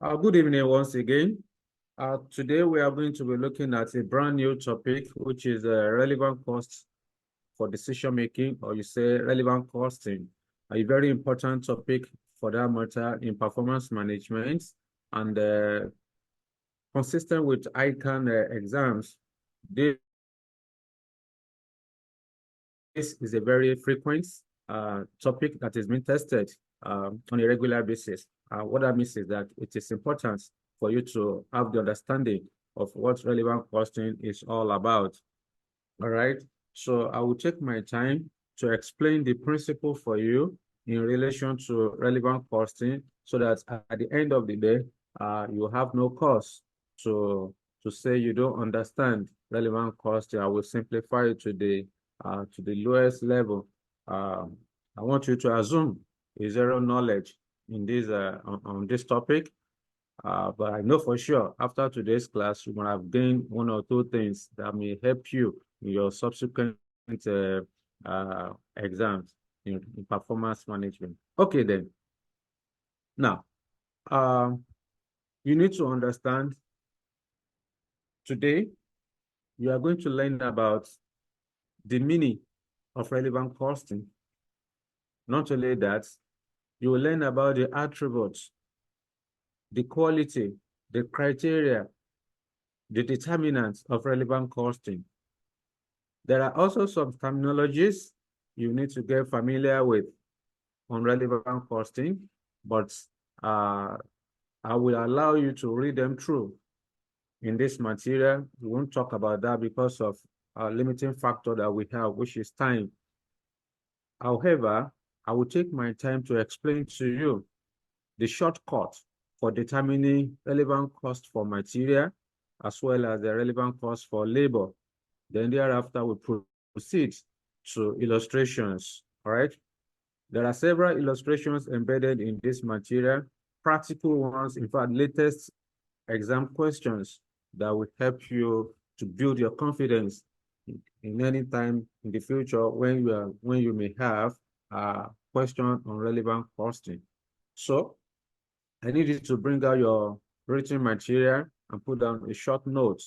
Good evening once again. Today we are going to be looking at a brand new topic, which is relevant costs for decision making, or you say relevant costing, a very important topic for that matter in performance management and consistent with ICANN exams. This is a very frequent topic that is being tested on a regular basis. What that means is that it is important for you to have the understanding of what relevant costing is all about. All right. So I will take my time to explain the principle for you in relation to relevant costing so that at the end of the day, you have no cause to say you don't understand relevant costing. I will simplify it to the lowest level. I want you to assume a zero knowledge in this on this topic. But I know for sure after today's class, you might have gained one or two things that may help you in your subsequent exams in performance management. Okay, then. Now, you need to understand today, you are going to learn about the meaning of relevant costing. Not only that, you will learn about the attributes, the quality, the criteria, the determinants of relevant costing. There are also some terminologies you need to get familiar with on relevant costing, but I will allow you to read them through in this material. We won't talk about that because of a limiting factor that we have, which is time. However, I will take my time to explain to you the shortcut for determining relevant cost for material, as well as the relevant cost for labor. Then thereafter, we proceed to illustrations, all right? There are several illustrations embedded in this material, practical ones, in fact, latest exam questions that will help you to build your confidence in any time in the future when you may have a question on relevant costing. So I need you to bring out your written material and put down a short note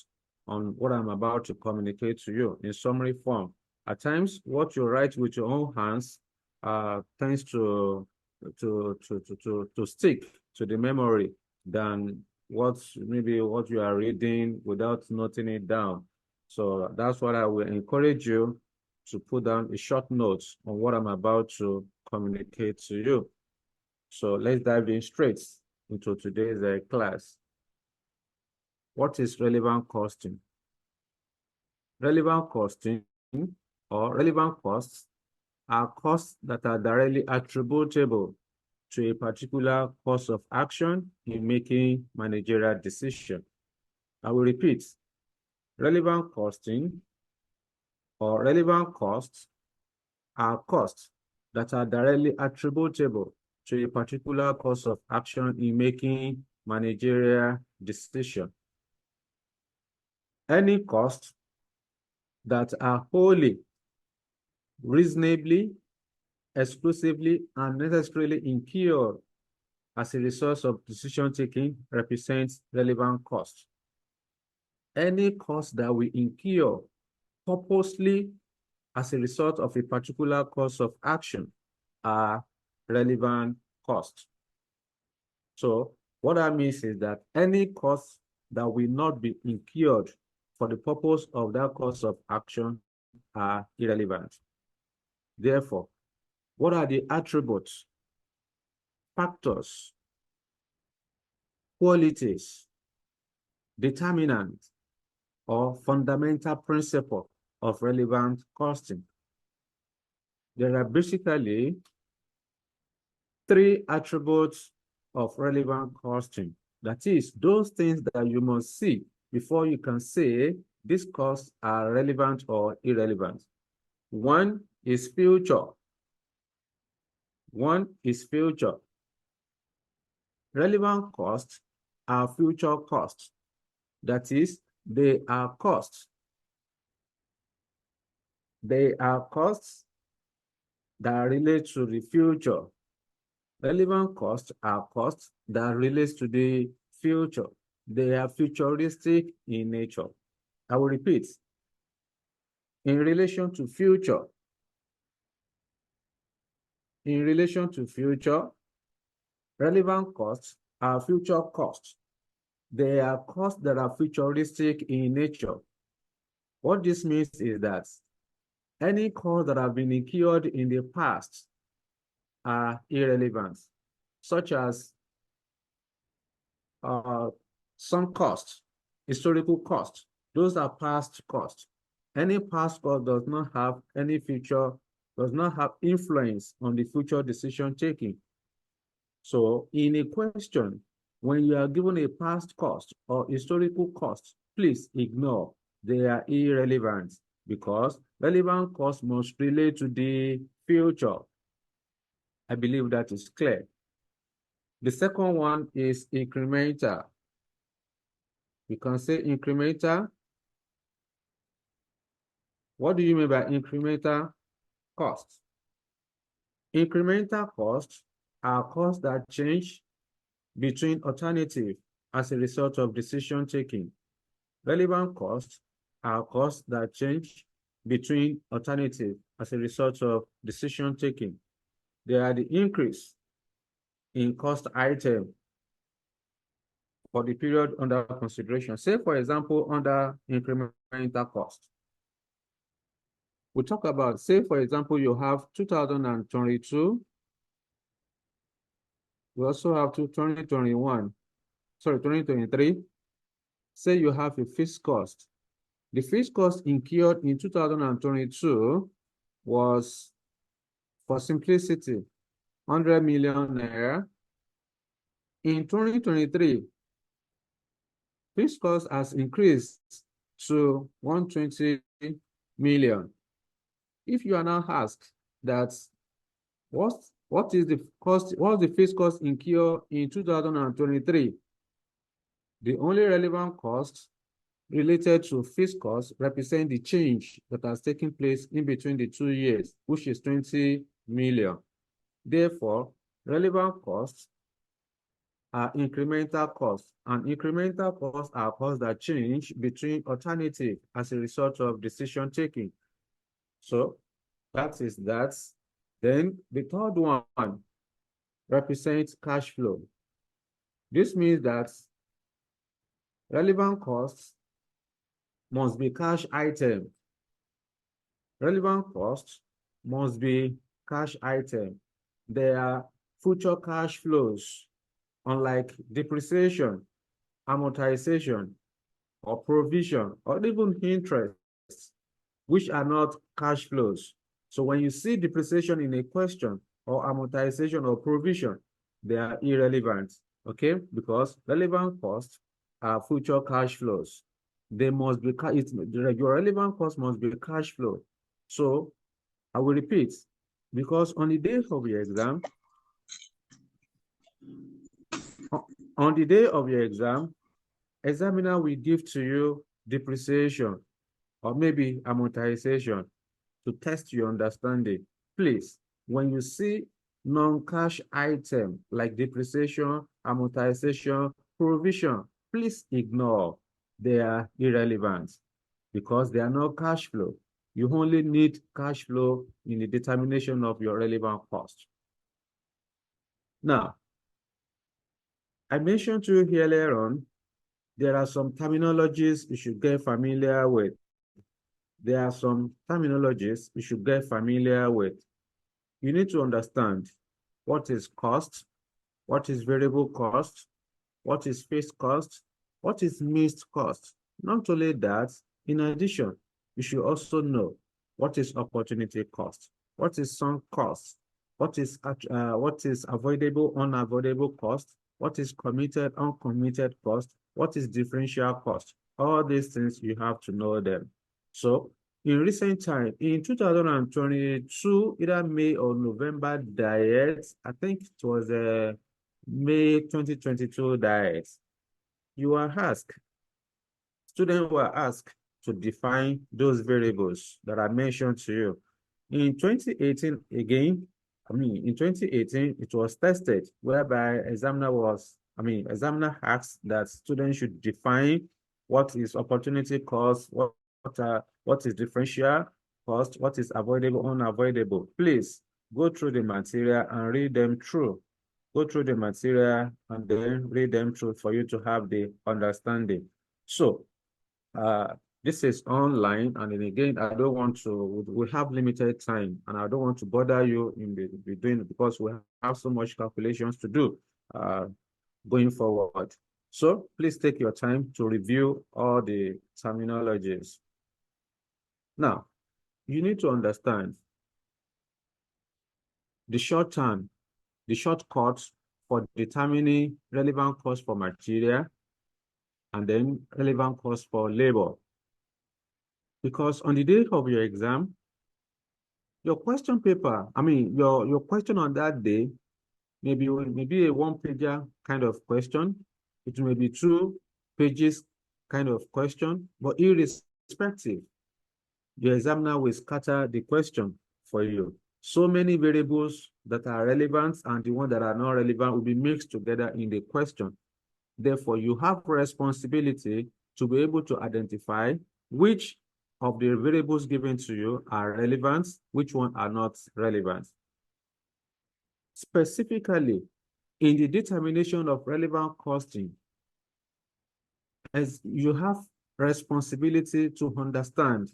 on what I'm about to communicate to you in summary form. At times, what you write with your own hands tends to stick to the memory than what you are reading without noting it down. So that's what I will encourage you to put down a short note on what I'm about to communicate to you. So let's dive in straight into today's class. What is relevant costing? Relevant costing or relevant costs are costs that are directly attributable to a particular course of action in making managerial decision. I will repeat, relevant costing or relevant costs are costs that are directly attributable to a particular course of action in making managerial decision. Any costs that are wholly, reasonably, exclusively, and necessarily incurred as a result of decision-taking represents relevant costs. Any cost that we incur purposely as a result of a particular course of action are relevant costs. So what that means is that any cost that will not be incurred for the purpose of that course of action are irrelevant. Therefore, what are the attributes, factors, qualities, determinants, or fundamental principle of relevant costing? There are basically three attributes of relevant costing. That is, those things that you must see before you can say these costs are relevant or irrelevant. One is future. One is future. Relevant costs are future costs. That is, they are costs. They are costs that relate to the future. Relevant costs are costs that relate to the future. They are futuristic in nature. I will repeat. In relation to future, relevant costs are future costs. They are costs that are futuristic in nature. What this means is that any costs that have been incurred in the past are irrelevant, such as some costs, historical costs. Those are past costs. Any past cost does not have any future, does not have influence on the future decision taking. So in a question, when you are given a past cost or historical cost, please ignore. They are irrelevant because relevant costs must relate to the future. I believe that is clear. The second one is incremental. You can say incremental. What do you mean by incremental costs? Incremental costs are costs that change between alternatives as a result of decision taking. Relevant costs are costs that change between alternatives as a result of decision taking. They are the increase in cost item for the period under consideration. Say, for example, under incremental cost. We talk about, say, for example, you have 2022. We also have 2023. Say you have a fixed cost. The fixed cost incurred in 2022 was, for simplicity, 100 million naira. In 2023, fixed cost has increased to 120 million. If you are now asked that what is the cost, what's the fixed cost incurred in 2023? The only relevant cost related to fixed costs represent the change that has taken place in between the 2 years, which is 20 million. Therefore, relevant costs are incremental costs, and incremental costs are costs that change between alternatives as a result of decision taking. So that is that. Then the third one represents cash flow. This means that relevant costs must be cash item. Relevant costs must be cash item. They are future cash flows, unlike depreciation, amortization, or provision, or even interest, which are not cash flows. So when you see depreciation in a question, or amortization or provision, they are irrelevant, okay? Because relevant costs are future cash flows. They must be, your relevant cost must be cash flow. So I will repeat, because on the day of your exam, examiner will give to you depreciation or maybe amortization to test your understanding. Please, when you see non-cash item like depreciation, amortization, provision, please ignore. They are irrelevant because they are not cash flow. You only need cash flow in the determination of your relevant cost. Now, I mentioned to you earlier on, there are some terminologies you should get familiar with. There are some terminologies you should get familiar with. You need to understand what is cost, what is variable cost, what is fixed cost, what is mixed cost. Not only that, in addition, you should also know what is opportunity cost, what is sunk cost, what is avoidable, unavoidable cost, what is committed, uncommitted cost, what is differential cost. All these things, you have to know them. So in recent time, in 2022, either May or November diet, I think it was May 2022 diet, students were asked to define those variables that I mentioned to you. In 2018, again, in 2018, it was tested whereby examiner was examiner asks that students should define what is opportunity cost, what is differential cost, what is avoidable, unavoidable. Please go through the material and read them through. Go through the material and then read them through for you to have the understanding. So, this is online, and then again, I don't want to, we have limited time, and I don't want to bother you in the doing it because we have so much calculations to do going forward. So please take your time to review all the terminologies. Now, you need to understand the shortcut for determining relevant cost for material and then relevant cost for labor. Because on the day of your exam, your question paper, your question on that day, maybe a one-pager kind of question. It may be 2 pages kind of question, but irrespective, the examiner will scatter the question for you. So many variables that are relevant and the ones that are not relevant will be mixed together in the question. Therefore, you have responsibility to be able to identify which of the variables given to you are relevant, which ones are not relevant. Specifically, in the determination of relevant costing, as you have responsibility to understand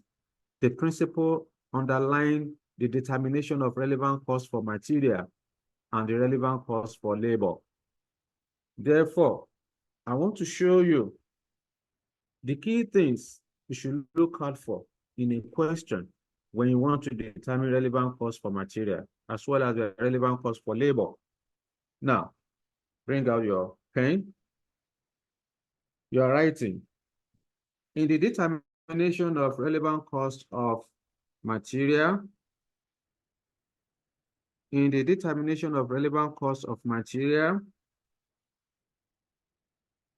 the principle underlying the determination of relevant cost for material and the relevant cost for labor. Therefore, I want to show you the key things you should look out for in a question when you want to determine relevant cost for material, as well as the relevant cost for labor. Now, bring out your pen. You are writing. In the determination of relevant cost of material, in the determination of relevant cost of material,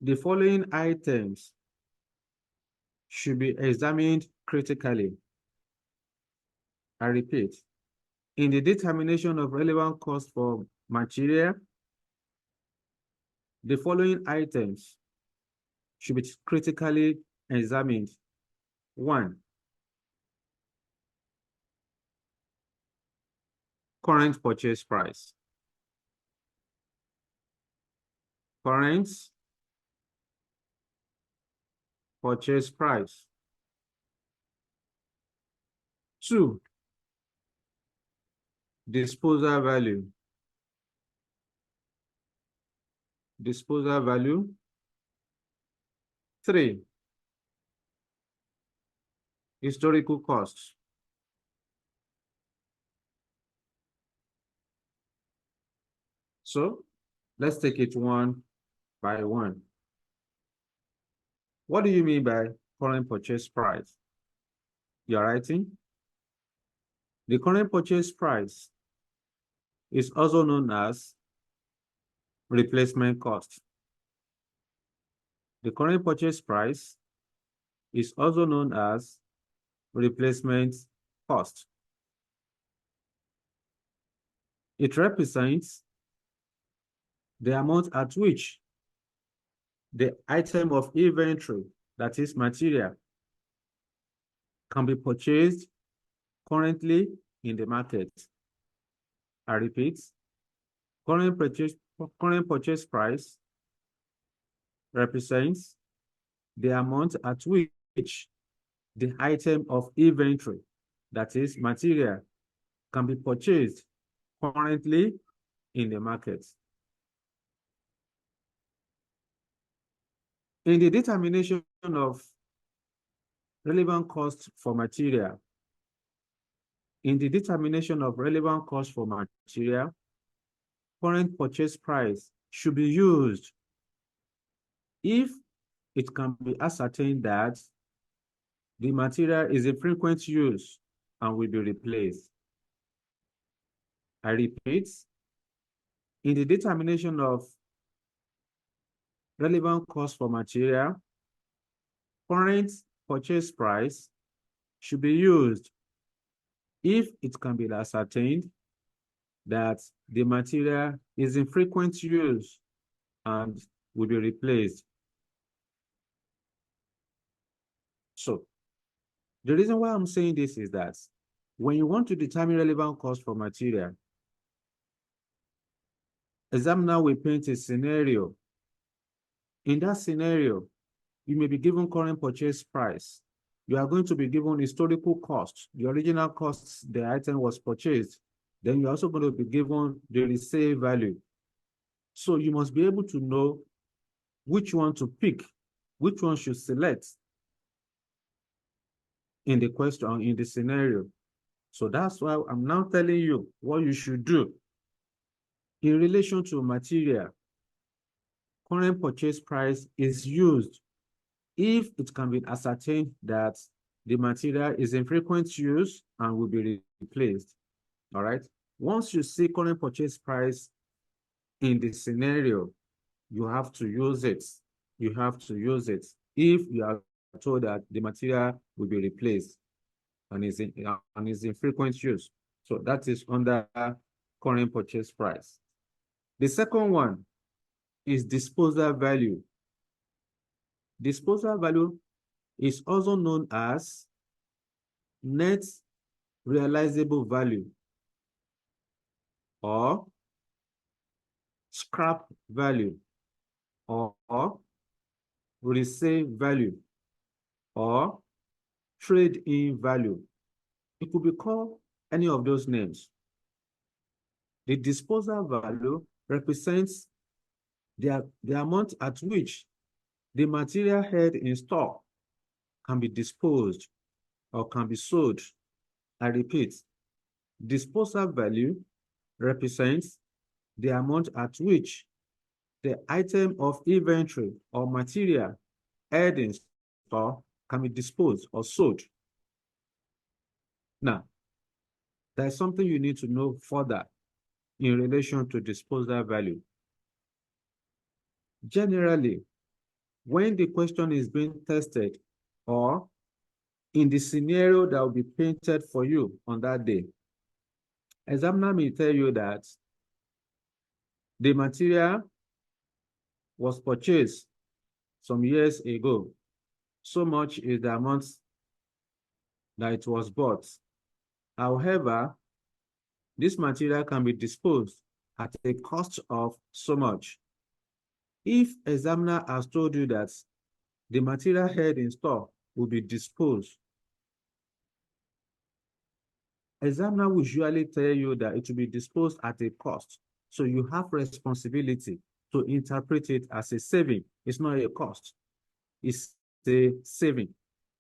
the following items should be examined critically. I repeat, in the determination of relevant cost for material, the following items should be critically examined. 1, current purchase price. Current purchase price. 2, disposal value. Disposal value. 3, historical costs. So let's take it one by one. What do you mean by current purchase price? You're writing. The current purchase price is also known as replacement cost. The current purchase price is also known as replacement cost. It represents the amount at which the item of inventory, that is material, can be purchased currently in the market. I repeat, current purchase price represents the amount at which the item of inventory, that is material, can be purchased currently in the market. In the determination of relevant cost for material, in the determination of relevant cost for material, current purchase price should be used if it can be ascertained that the material is in frequent use and will be replaced. I repeat, in the determination of relevant cost for material, current purchase price should be used if it can be ascertained that the material is in frequent use and will be replaced. So the reason why I'm saying this is that when you want to determine relevant cost for material, examiner will paint a scenario. In that scenario, you may be given current purchase price. You are going to be given historical cost, the original costs the item was purchased. Then you're also going to be given the resale value. So you must be able to know which one to pick, which one should select in the question, in the scenario. So that's why I'm now telling you what you should do. In relation to material, current purchase price is used if it can be ascertained that the material is in frequent use and will be replaced. All right. Once you see current purchase price in the scenario, you have to use it. You have to use it if you are told that the material will be replaced and is in frequent use. So that is under current purchase price. The second one is disposal value. Disposal value is also known as net realizable value or scrap value or resale value or trade-in value. It could be called any of those names. The disposal value represents the amount at which the material held in stock can be disposed or can be sold. I repeat, disposal value represents the amount at which the item of inventory or material held in stock can be disposed or sold. Now, there's something you need to know further in relation to disposal value. Generally, when the question is being tested or in the scenario that will be painted for you on that day, examiner may tell you that the material was purchased some years ago. So much is the amount that it was bought. However, this material can be disposed at a cost of so much. If examiner has told you that the material held in stock will be disposed, examiner will usually tell you that it will be disposed at a cost. So you have responsibility to interpret it as a saving. It's not a cost. It's a saving.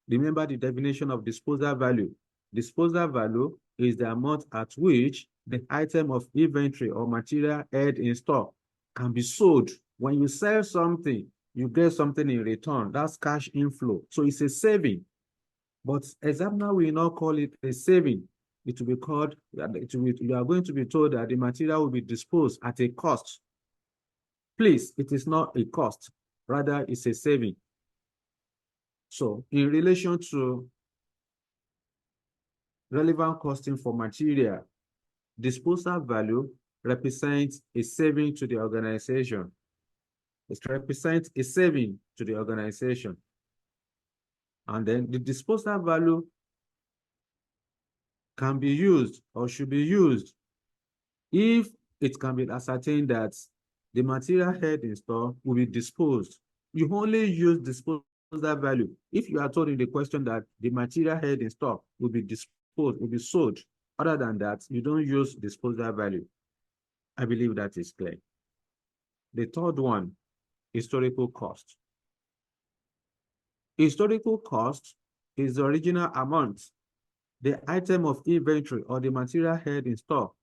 Remember the definition of disposal value. Disposal value is the amount at which the item of inventory or material held in stock can be sold. When you sell something, you get something in return. That's cash inflow. So it's a saving. But examiner will not call it a saving. It will be called, you are going to be told that the material will be disposed at a cost. Please, it is not a cost. Rather, it's a saving. So in relation to relevant costing for material, disposal value represents a saving to the organization. It represents a saving to the organization. And then the disposal value can be used or should be used if it can be ascertained that the material held in store will be disposed. You only use disposal value if you are told in the question that the material held in stock will be disposed, will be sold. Other than that, you don't use disposal value. I believe that is clear. The third one, historical cost. Historical cost is the original amount the item of inventory or the material held in stock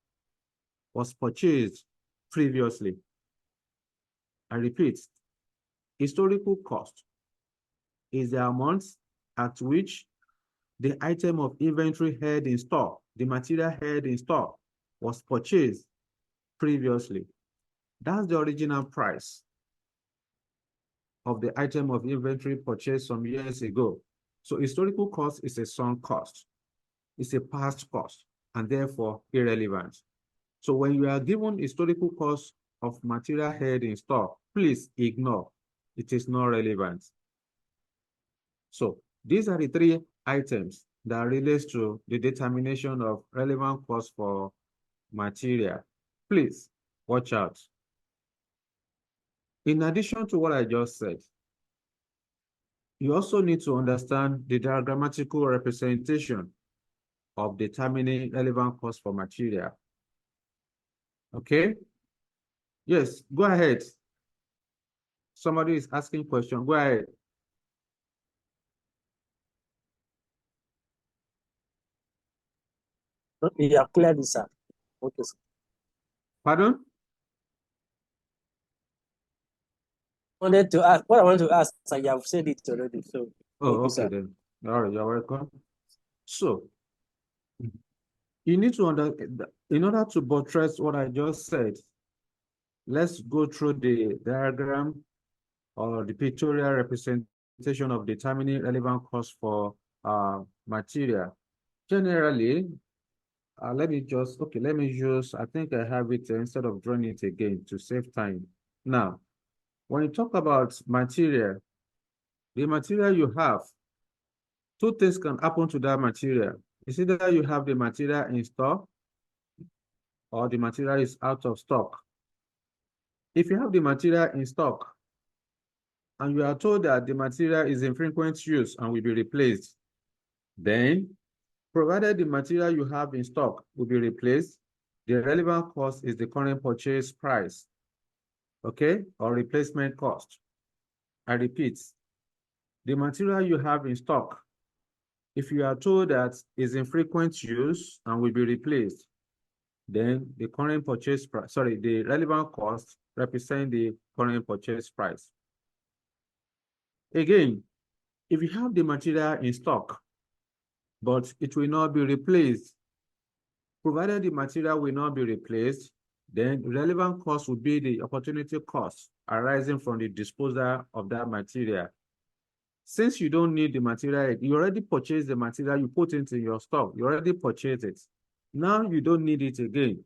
was purchased previously. I repeat, historical cost is the amount at which the item of inventory held in stock, the material held in stock, was purchased previously. That's the original price of the item of inventory purchased some years ago. So historical cost is a sunk cost. It's a past cost and therefore irrelevant. So when you are given historical cost of material held in stock, please ignore. It is not relevant. So these are the three items that relates to the determination of relevant cost for material. Please watch out. In addition to what I just said, you also need to understand the diagrammatical representation of determining relevant cost for material. Okay? Yes, go ahead. Somebody is asking question. Go ahead. Yeah, clearly, sir. Okay, sir. Pardon? Wanted to ask what I want to ask, sir, you have said it already. So Oh, okay then. All right, you're welcome. So you need to in order to buttress what I just said, let's go through the diagram or the pictorial representation of determining relevant cost for material. Generally, let me use, I think I have it instead of drawing it again to save time. Now, when you talk about material, the material you have, two things can happen to that material. It's either you have the material in stock or the material is out of stock. If you have the material in stock and you are told that the material is in frequent use and will be replaced, then provided the material you have in stock will be replaced, the relevant cost is the current purchase price, okay, or replacement cost. I repeat, the material you have in stock, if you are told that is in frequent use and will be replaced, then the current purchase price, the relevant cost represent the current purchase price. Again, if you have the material in stock, but it will not be replaced, provided the material will not be replaced, then relevant cost will be the opportunity cost arising from the disposal of that material. Since you don't need the material, you already purchased the material, you put it in your stock, you already purchased it. Now you don't need it again.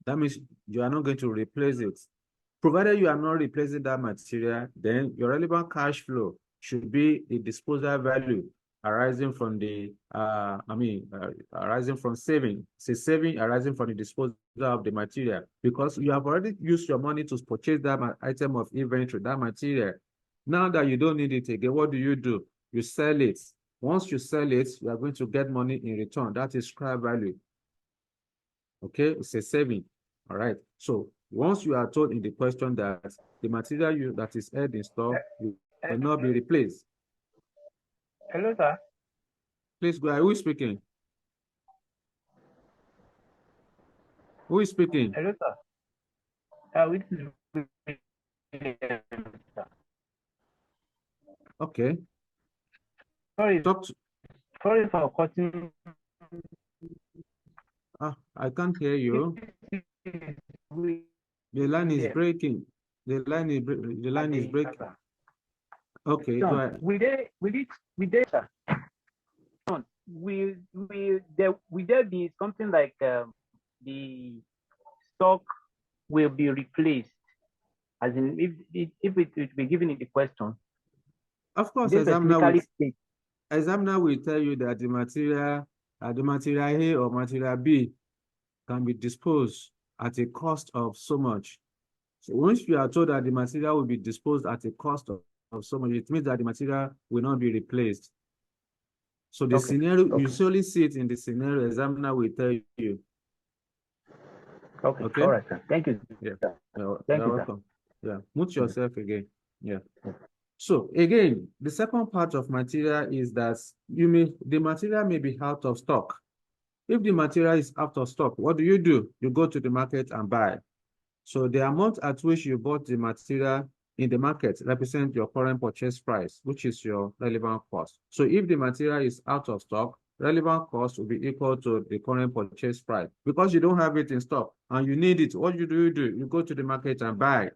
That means you are not going to replace it. Provided you are not replacing that material, then your relevant cash flow should be the disposal value arising from the, arising from saving. It's saving arising from the disposal of the material because you have already used your money to purchase that item of inventory, that material. Now that you don't need it again, what do? You sell it. Once you sell it, you are going to get money in return. That is scrap value. Okay, it's a saving. All right. So once you are told in the question that the material that is held in stock will not be replaced. Hello, sir. Please go ahead. Who is speaking? Who is speaking? Hello, sir. Okay. Sorry. Sorry for cutting. I can't hear you. The line is breaking. The line is breaking. Okay, go ahead. We did, sir. Will there be something like the stock will be replaced, as in if it will be given in the question? Of course, examiner will tell you that the material A or material B can be disposed at a cost of so much. So once you are told that the material will be disposed at a cost of so much, it means that the material will not be replaced. So the scenario, you usually see it in the scenario, examiner will tell you. Okay. All right, sir. Thank you. Yeah. You're welcome. Sir. Yeah. Mute yourself again. Yeah. So again, the second part of material is that the material may be out of stock. If the material is out of stock, what do? You go to the market and buy. So the amount at which you bought the material in the market represents your current purchase price, which is your relevant cost. So if the material is out of stock, relevant cost will be equal to the current purchase price. Because you don't have it in stock and you need it, what do? You go to the market and buy.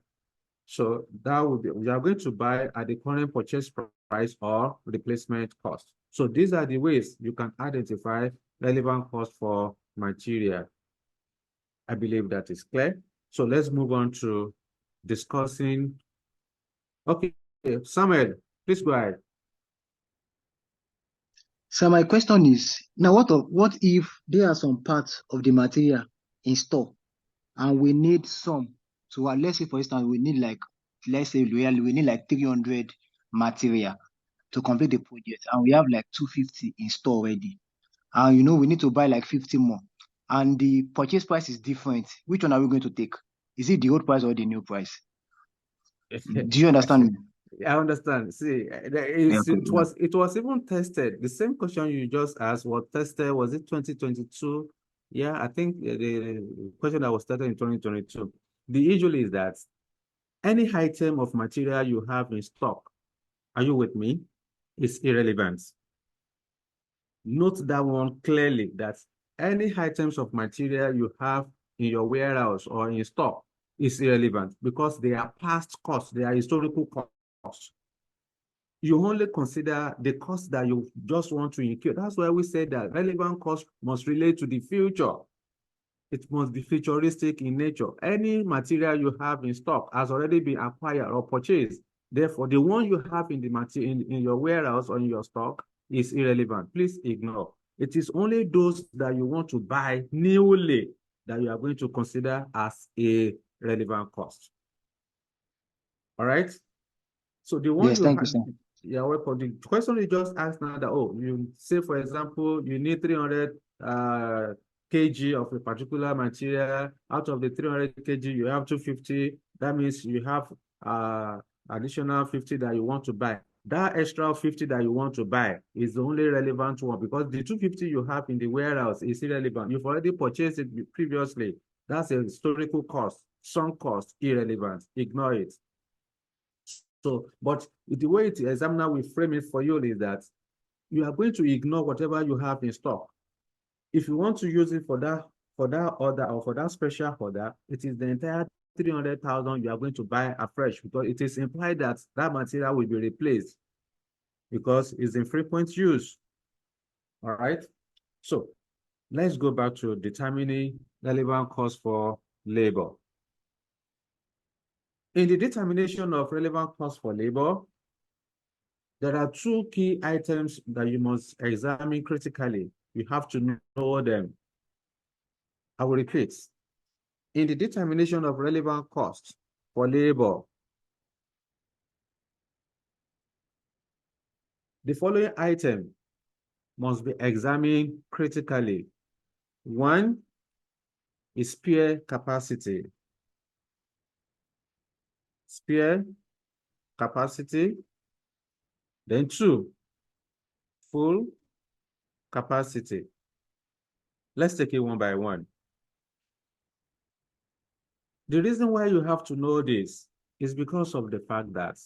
So that will be, you are going to buy at the current purchase price or replacement cost. So these are the ways you can identify relevant cost for material. I believe that is clear. So let's move on to discussing. Okay, Samuel, please go ahead. So my question is, now what if there are some parts of the material in store and we need some let's say for instance we need like, let's say we need like 300 material to complete the project and we have like 250 in store already, and we need to buy like 50 more, and the purchase price is different. Which one are we going to take? Is it the old price or the new price? Do you understand me? I understand. See, Yeah, okay, yeah. it was even tested. The same question you just asked was tested. Was it 2022? Yeah, I think the question that was started in 2022. The issue is that any item of material you have in stock, are you with me? Is irrelevant. Note that one clearly, that any items of material you have in your warehouse or in stock is irrelevant because they are past costs, they are historical costs. You only consider the cost that you just want to incur. That's why we say that relevant costs must relate to the future. It must be futuristic in nature. Any material you have in stock has already been acquired or purchased. Therefore, the one you have in the material in your warehouse or in your stock is irrelevant. Please ignore. It is only those that you want to buy newly that you are going to consider as a relevant cost. All right. So the one Yes, you thank you, have, sir. yeah, welcome. The question you just asked now that, oh, you say, for example, you need 300 kg of a particular material. Out of the 300 kg, you have 250. That means you have additional 50 that you want to buy. That extra 50 that you want to buy is the only relevant one because the 250 you have in the warehouse is irrelevant. You've already purchased it previously. That's a historical cost, sunk cost, irrelevant. Ignore it. So, but the way the examiner will frame it for you is that you are going to ignore whatever you have in stock. If you want to use it for that order or for that special order, it is the entire 300,000 you are going to buy afresh because it is implied that that material will be replaced because it's in frequent use. All right. So let's go back to determining relevant cost for labor. In the determination of relevant cost for labor, there are two key items that you must examine critically. You have to know them. I will repeat. In the determination of relevant costs for labor, the following item must be examined critically. One is spare capacity. Spare capacity. Then two, full capacity. Let's take it one by one. The reason why you have to know this is because of the fact that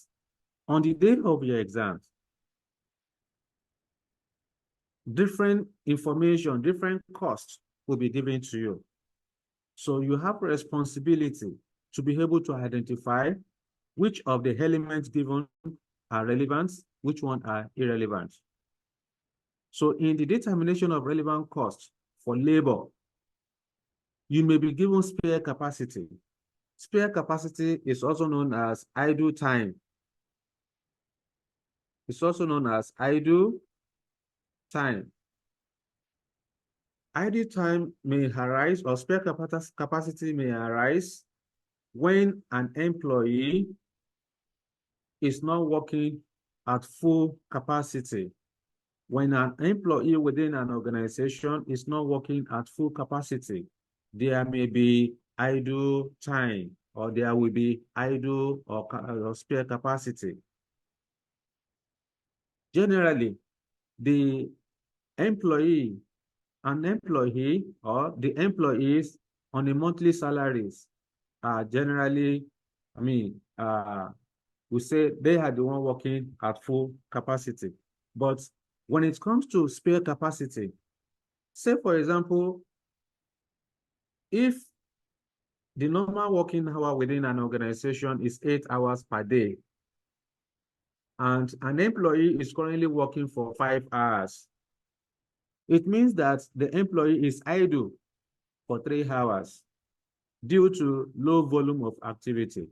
on the day of your exams, different information, different costs will be given to you. So you have a responsibility to be able to identify which of the elements given are relevant, which one are irrelevant. So in the determination of relevant costs for labor, you may be given spare capacity. Spare capacity is also known as idle time. It's also known as idle time. Idle time may arise, or spare capacity may arise when an employee is not working at full capacity. When an employee within an organization is not working at full capacity, there may be idle time, or there will be idle or spare capacity. Generally, the employee, an employee, or the employees on a monthly salaries are generally, we say they are the one working at full capacity. But when it comes to spare capacity, say for example, if the normal working hour within an organization is 8 hours per day, and an employee is currently working for 5 hours, it means that the employee is idle for 3 hours. due to low volume of activity.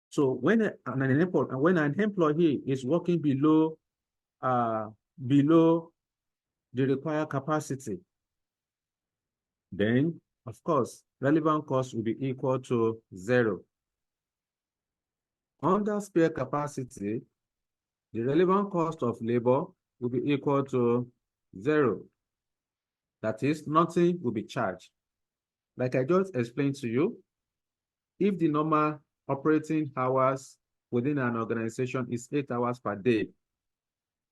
So when an employee is working below below the required capacity, then of course relevant cost will be equal to 0. Under spare capacity, the relevant cost of labor will be equal to 0. That is, nothing will be charged. Like I just explained to you, if the normal operating hours within an organization is 8 hours per day,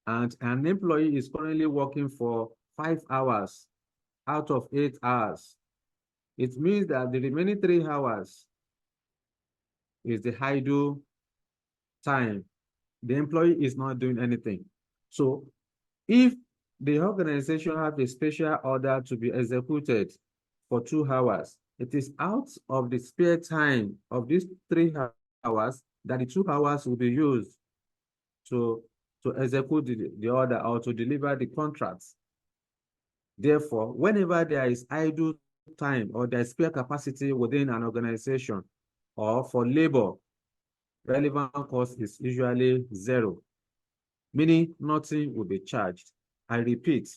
and an employee is currently working for 5 hours out of 8 hours, it means that the remaining 3 hours is the idle time. The employee is not doing anything. So if the organization has a special order to be executed for 2 hours, it is out of the spare time of these 3 hours that the 2 hours will be used to execute the order or to deliver the contracts. Therefore, whenever there is idle time or there is spare capacity within an organization or for labor, relevant cost is usually 0, meaning nothing will be charged. I repeat,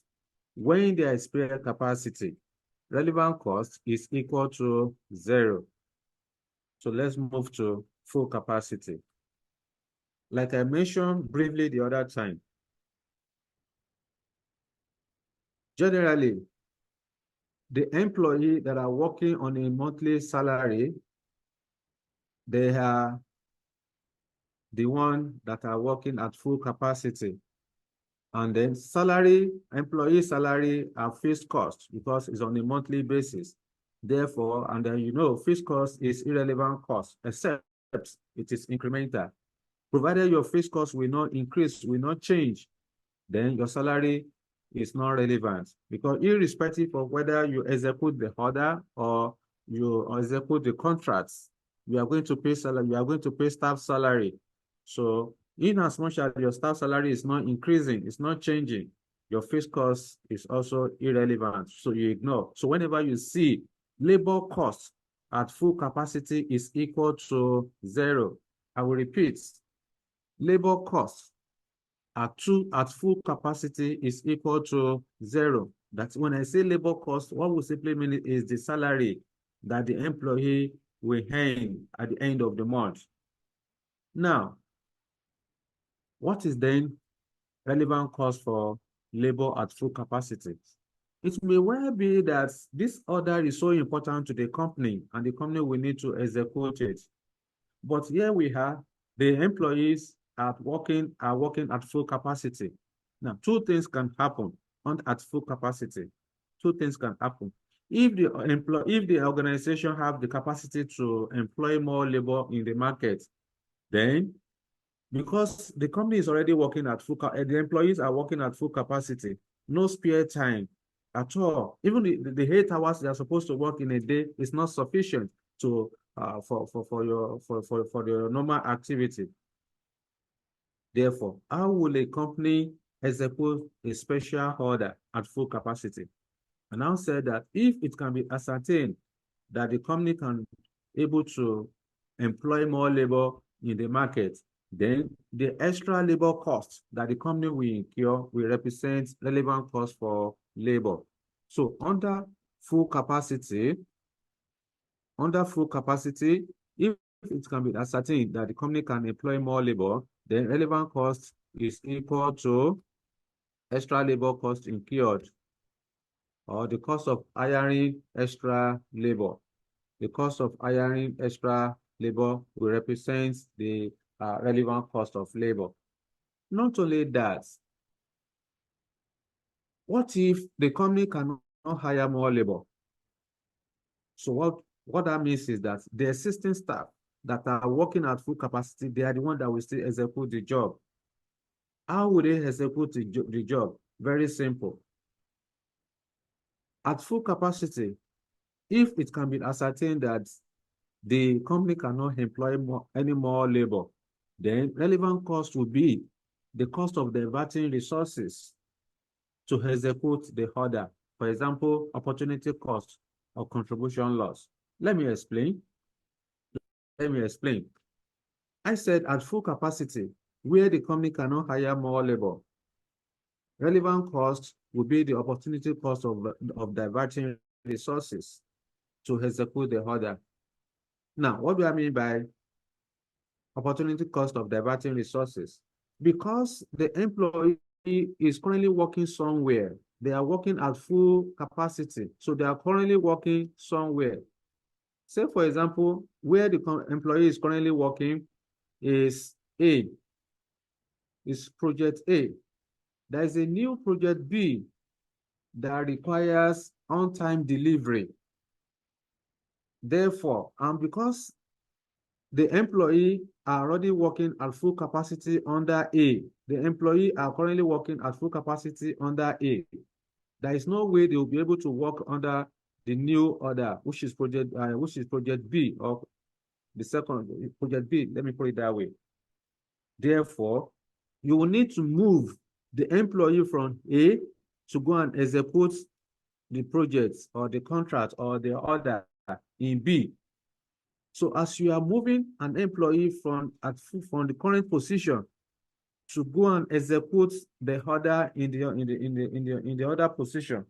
when there is spare capacity, relevant cost is equal to 0. So let's move to full capacity. Like I mentioned briefly the other time, generally, the employee that are working on a monthly salary, they are the one that are working at full capacity. And then employee salary are fixed cost because it's on a monthly basis. Therefore, and then fixed cost is irrelevant cost, except it is incremental. Provided your fixed cost will not increase, will not change, then your salary is not relevant, because irrespective of whether you execute the order or you execute the contracts, you are going to pay salary, you are going to pay staff salary. So in as much as your staff salary is not increasing, it's not changing, your fixed cost is also irrelevant, so you ignore. So whenever you see labor cost at full capacity is equal to 0, I will repeat, labor cost at full capacity is equal to 0. That's when I say labor cost, what we simply mean is the salary that the employee will earn at the end of the month. Now, what is then relevant cost for labor at full capacity? It may well be that this order is so important to the company and the company will need to execute it. But here we have the employees are working at full capacity. Now, 2 things can happen at full capacity. 2 things can happen. If the organization have the capacity to employ more labor in the market, then because the company is already working at the employees are working at full capacity, no spare time at all. Even the 8 hours they are supposed to work in a day is not sufficient to for your normal activity. Therefore, how will a company execute a special order at full capacity? And I said that if it can be ascertained that the company can able to employ more labor in the market, then the extra labor cost that the company will incur will represent relevant cost for labor. So under full capacity, if it can be ascertained that the company can employ more labor, then relevant cost is equal to extra labor cost incurred, or the cost of hiring extra labor. The cost of hiring extra labor will represent the relevant cost of labor. Not only that, what if the company cannot hire more labor? So what that means is that the existing staff that are working at full capacity, they are the ones that will still execute the job. How would they execute the job? Very simple. At full capacity, if it can be ascertained that the company cannot employ any more labor, then relevant cost will be the cost of diverting resources to execute the order. For example, opportunity cost or contribution loss. Let me explain. Let me explain. I said at full capacity, where the company cannot hire more labor, relevant cost will be the opportunity cost of diverting resources to execute the order. Now, what do I mean by opportunity cost of diverting resources? Because the employee is currently working somewhere, they are working at full capacity, so they are currently working somewhere. Say, for example, where the employee is currently working is A, is project A. There is a new project B that requires on-time delivery. Therefore, and because the employee are already working at full capacity under A, the employee are currently working at full capacity under A, there is no way they will be able to work under the new order, which is project B, or the second project B. Let me put it that way. Therefore, you will need to move the employee from A to go and execute the project or the contract or the order in B. So as you are moving an employee from the current position to go and execute the order in the other position,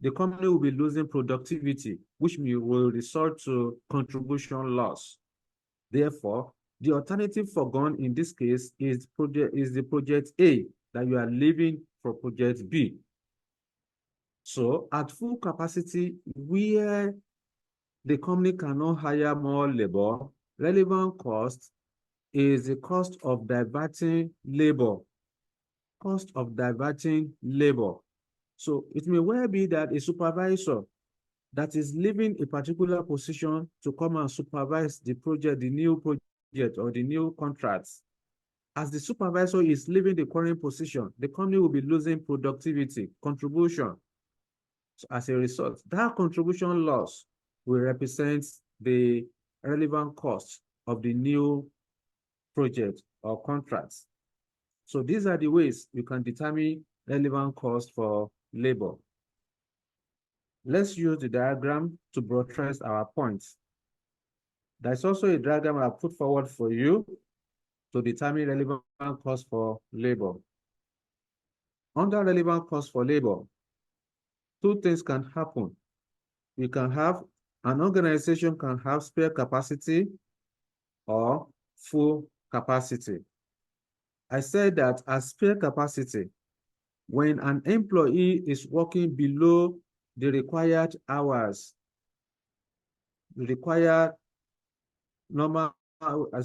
the company will be losing productivity, which will result to contribution loss. Therefore, the alternative forgone in this case is the project A that you are leaving for project B. So at full capacity, where the company cannot hire more labor, relevant cost is the cost of diverting labor. Cost of diverting labor. So it may well be that a supervisor that is leaving a particular position to come and supervise the project, the new project or the new contracts. As the supervisor is leaving the current position, the company will be losing productivity, contribution. So as a result, that contribution loss will represent the relevant cost of the new project or contracts. So these are the ways you can determine relevant cost for labor. Let's use the diagram to buttress our points. There's also a diagram I put forward for you to determine relevant cost for labor. Under relevant cost for labor, two things can happen. You can have an organization can have spare capacity or full capacity. I said that as spare capacity, when an employee is working below the required hours, the required normal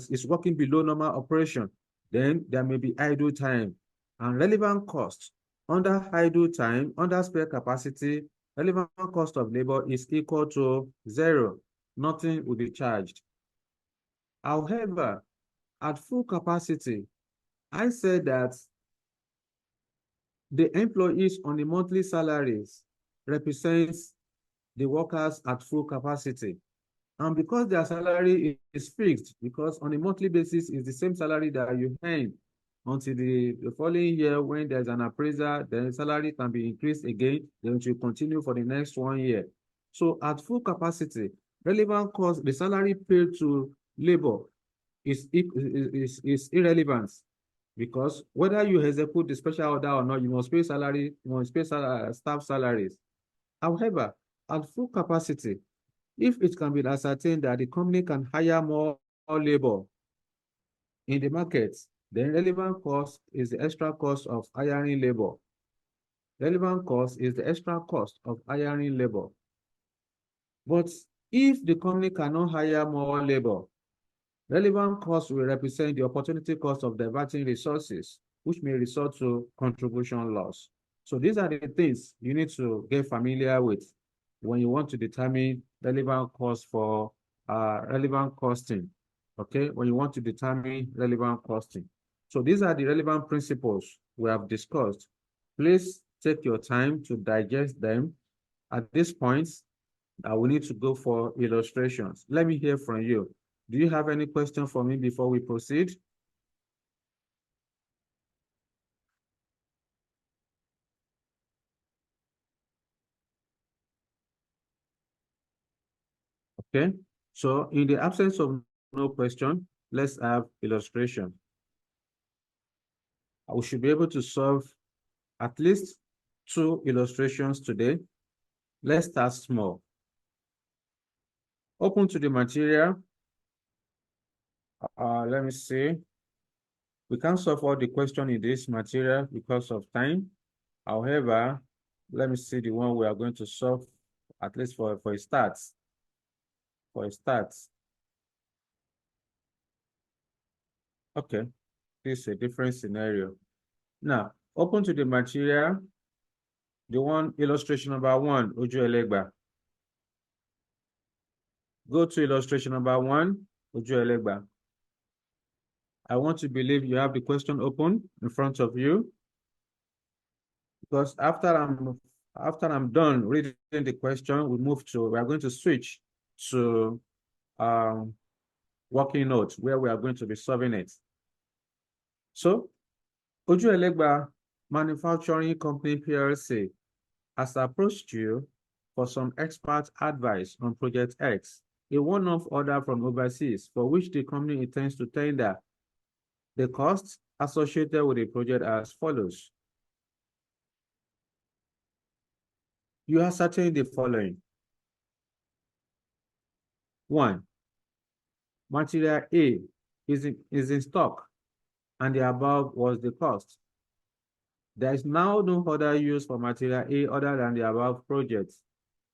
is working below normal operation, then there may be idle time and relevant cost. Under idle time, under spare capacity, relevant cost of labor is equal to 0. Nothing will be charged. However, at full capacity, I said that the employees on the monthly salaries represents the workers at full capacity. And because their salary is fixed, because on a monthly basis is the same salary that you earn until the following year when there's an appraiser, then the salary can be increased again, then it will continue for the next 1 year. So at full capacity, relevant cost, the salary paid to labor is irrelevant, because whether you execute the special order or not, you must pay salary, you must pay staff salaries. However, at full capacity, if it can be ascertained that the company can hire more labor in the market, then relevant cost is the extra cost of hiring labor. Relevant cost is the extra cost of hiring labor. But if the company cannot hire more labor, relevant cost will represent the opportunity cost of diverting resources, which may result to contribution loss. So these are the things you need to get familiar with when you want to determine relevant cost for relevant costing, okay? When you want to determine relevant costing. So these are the relevant principles we have discussed. Please take your time to digest them. At this point, we need to go for illustrations. Let me hear from you. Do you have any question for me before we proceed? Okay, so in the absence of no question, let's have illustration. We should be able to solve at least 2 illustrations today. Let's start small. Open to the material. Let me see. We can't solve all the question in this material because of time. However, let me see the one we are going to solve, at least for a start. For a start. Okay, this is a different scenario. Now, open to the material. The one, illustration number 1, Oju Elegba. Go to illustration number 1, Oju Elegba. I want to believe you have the question open in front of you, because after I'm done reading the question, we are going to switch to working notes where we are going to be solving it. So, Oju Elegba Manufacturing Company PLC has approached you for some expert advice on Project X, a one-off order from overseas for which the company intends to tender. The costs associated with the project are as follows. You ascertain the following. 1. Material A is in stock, and the above was the cost. There is now no other use for material A other than the above project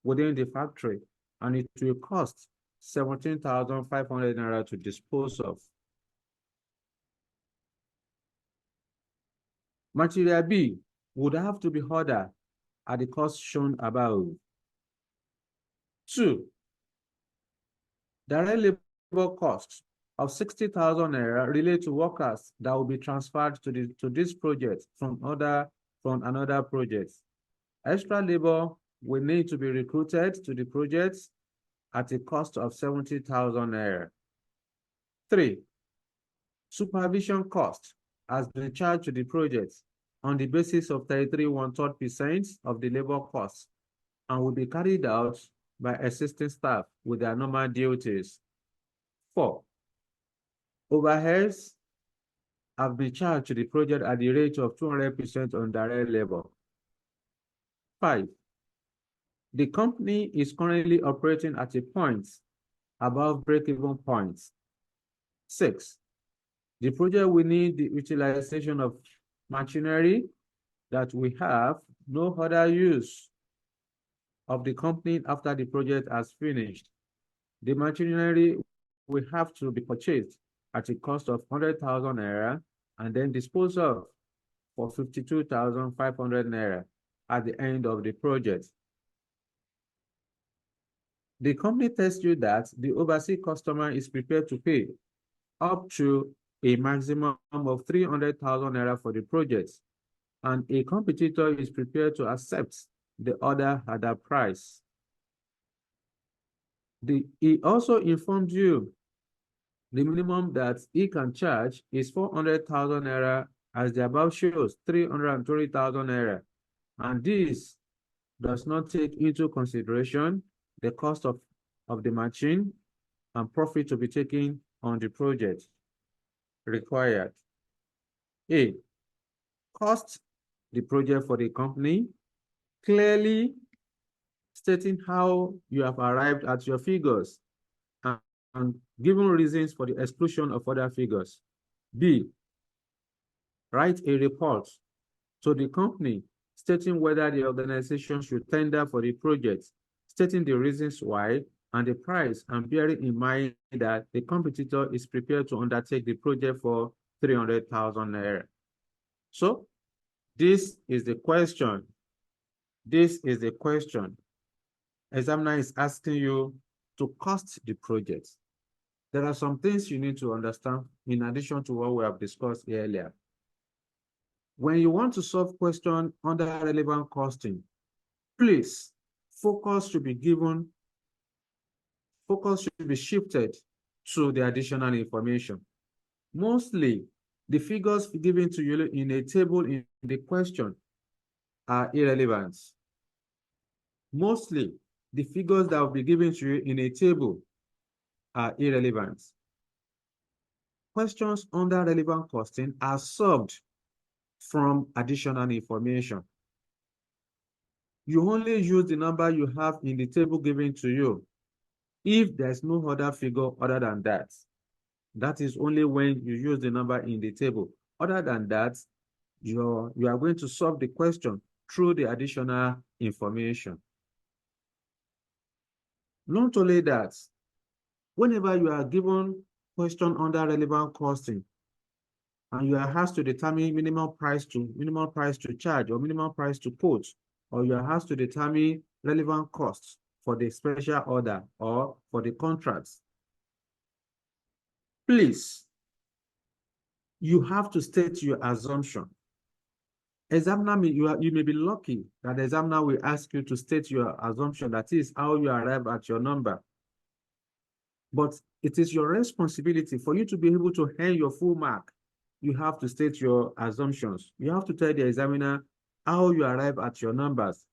within the factory, and it will cost 17,500 naira to dispose of. Material B would have to be ordered at the cost shown above. 2. Direct labor costs of 60,000 naira relate to workers that will be transferred to this project from another project. Extra labor will need to be recruited to the project at a cost of 70,000 naira. 3. Supervision cost has been charged to the project on the basis of 33 1/3% of the labor costs and will be carried out by assisting staff with their normal duties. 4. Overheads have been charged to the project at the rate of 200% on direct labor. 5. The company is currently operating at a point above break-even point. 6. The project will need the utilization of machinery that we have no other use of the company after the project has finished. The machinery will have to be purchased at a cost of 100,000 naira and then disposed of for 52,500 naira at the end of the project. The company tells you that the overseas customer is prepared to pay up to a maximum of 300,000 naira for the project, and a competitor is prepared to accept the order at that price. He also informed you the minimum that he can charge is 400,000 naira, as the above shows 320,000 naira, and this does not take into consideration the cost of the machine and profit to be taken on the project. Required. A. Cost the project for the company, clearly stating how you have arrived at your figures and giving reasons for the exclusion of other figures. B. Write a report to the company stating whether the organization should tender for the project, stating the reasons why and the price, and bearing in mind that the competitor is prepared to undertake the project for 300,000 naira. So, this is the question. This is the question. Examiner is asking you to cost the project. There are some things you need to understand in addition to what we have discussed earlier. When you want to solve questions under relevant costing, please, focus should be shifted to the additional information. Mostly, the figures given to you in a table in the question are irrelevant. Mostly, the figures that will be given to you in a table are irrelevant. Questions under relevant costing are solved from additional information. You only use the number you have in the table given to you if there's no other figure other than that. That is only when you use the number in the table. Other than that, you are going to solve the question through the additional information. Not only that, whenever you are given question under relevant costing and you are asked to determine minimum price to charge or minimum price to quote, or you are asked to determine relevant costs for the special order or for the contracts, please, you have to state your assumption. Examiner, you may be lucky that the examiner will ask you to state your assumption, that is how you arrive at your number. But it is your responsibility for you to be able to earn your full mark. You have to state your assumptions. You have to tell the examiner how you arrive at your numbers.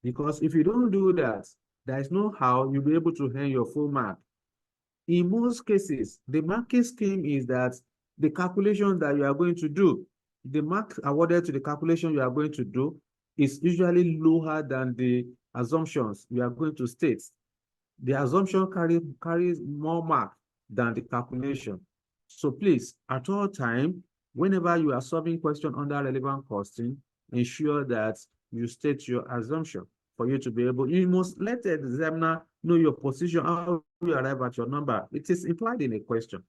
Because if you don't do that, there is no how you'll be able to earn your full mark. In most cases, the marking scheme is that the calculation that you are going to do, the mark awarded to the calculation you are going to do is usually lower than the assumptions you are going to state. The assumption carries more mark than the calculation. So please, at all time, whenever you are solving question under relevant costing, ensure that you state your assumption for you to be able, you must let the examiner know your position, how you arrive at your number. It is implied in a question.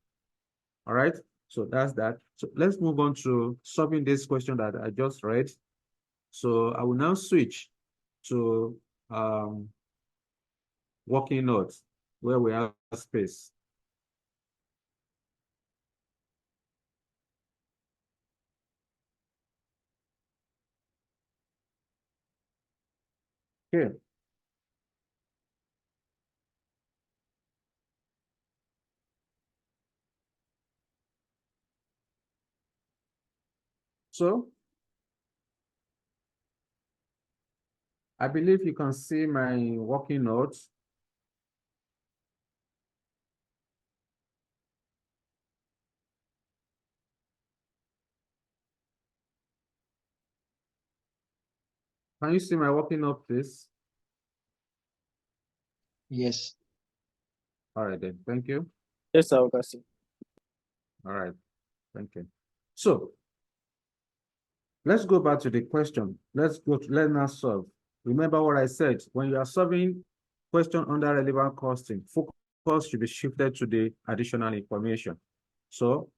All right, so that's that. So let's move on to solving this question that I just read. So I will now switch to working notes where we have space. Okay. So I believe you can see my working notes. Can you see my working note, please? Yes. All right then, thank you. Yes, sir, we can see. All right, thank you. So let's go back to the question. Let's now solve. Remember what I said, when you are solving question under relevant costing, focus should be shifted to the additional information. So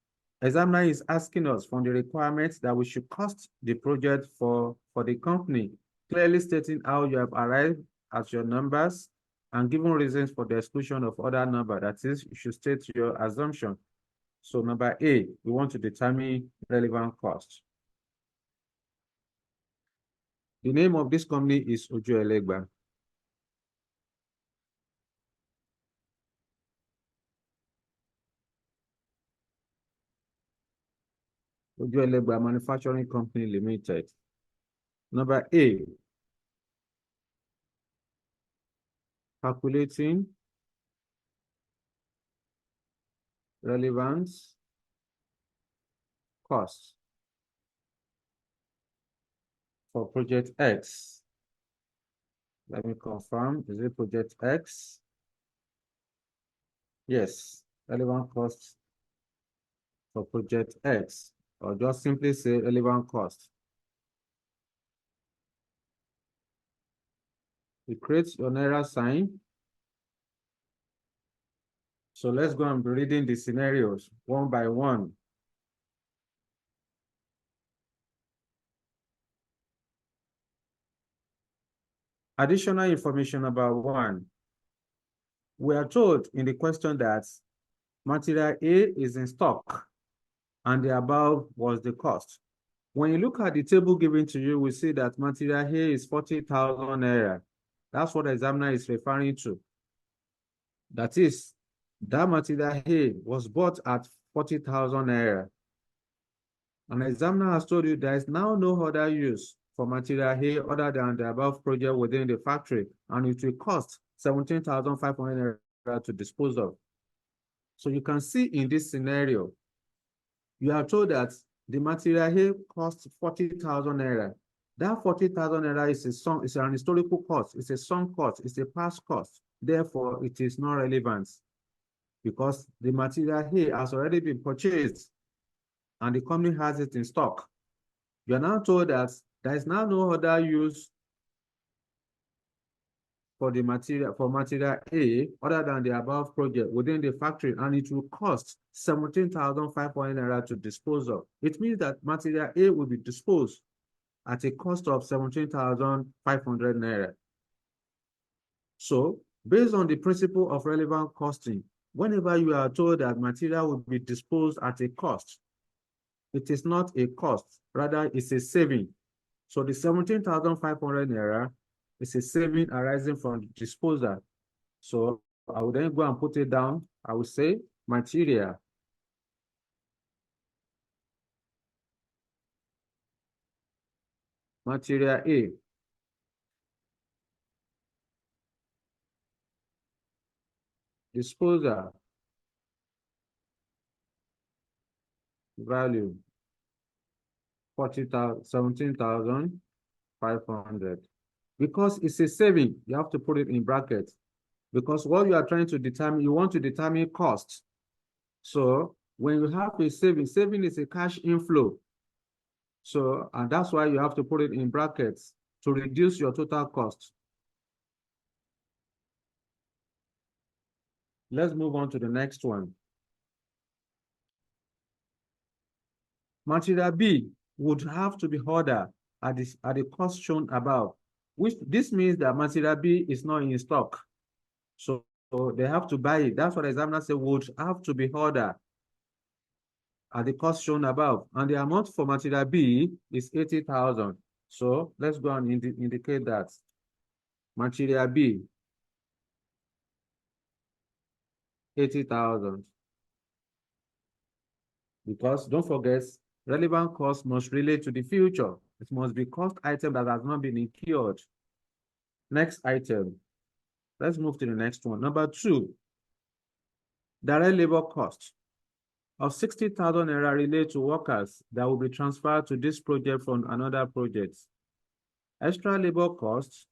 examiner is asking us from the requirements that we should cost the project for the company, clearly stating how you have arrived at your numbers and given reasons for the exclusion of other number. That is, you should state your assumption. So number A, we want to determine relevant cost. The name of this company is Ojo Elegba. Ojo Elegba Manufacturing Company Limited. Number A, calculating relevant cost for project X. Let me confirm, is it project X? Yes, relevant cost for project X, or just simply say relevant cost. You create your Naira sign. So let's go and be reading the scenarios one by one. Additional information about one. We are told in the question that material A is in stock and the above was the cost. When you look at the table given to you, we see that material A is 40,000 naira. That's what the examiner is referring to. That is, that material A was bought at 40,000 naira. And the examiner has told you there is now no other use for material A other than the above project within the factory, and it will cost 17,500 naira to dispose of. So you can see in this scenario, you are told that the material here costs 40,000 naira. That 40,000 naira is an historical cost, it's a sunk cost, it's a past cost. Therefore, it is not relevant because the material here has already been purchased and the company has it in stock. You are now told that there is now no other use for the material A other than the above project within the factory, and it will cost 17,500 naira to dispose of. It means that material A will be disposed at a cost of 17,500 naira. So, based on the principle of relevant costing, whenever you are told that material will be disposed at a cost, it is not a cost, rather it's a saving. So the 17,500 naira is a saving arising from the disposal. So I will then go and put it down. I will say material A. Disposal value 17,500. Because it's a saving, you have to put it in brackets. Because what you are trying to determine, you want to determine cost. So when you have a saving is a cash inflow. So, and that's why you have to put it in brackets to reduce your total cost. Let's move on to the next one. Material B would have to be ordered at the cost shown above, which this means that material B is not in stock. So they have to buy it. That's what the examiner said would have to be ordered at the cost shown above. And the amount for material B is 80,000. So let's go and indicate that. Material B, 80,000. Because don't forget, relevant cost must relate to the future. It must be cost item that has not been incurred. Next item. Let's move to the next one. Number 2, direct labor cost of 60,000 naira relate to workers that will be transferred to this project from another project. Extra labor costs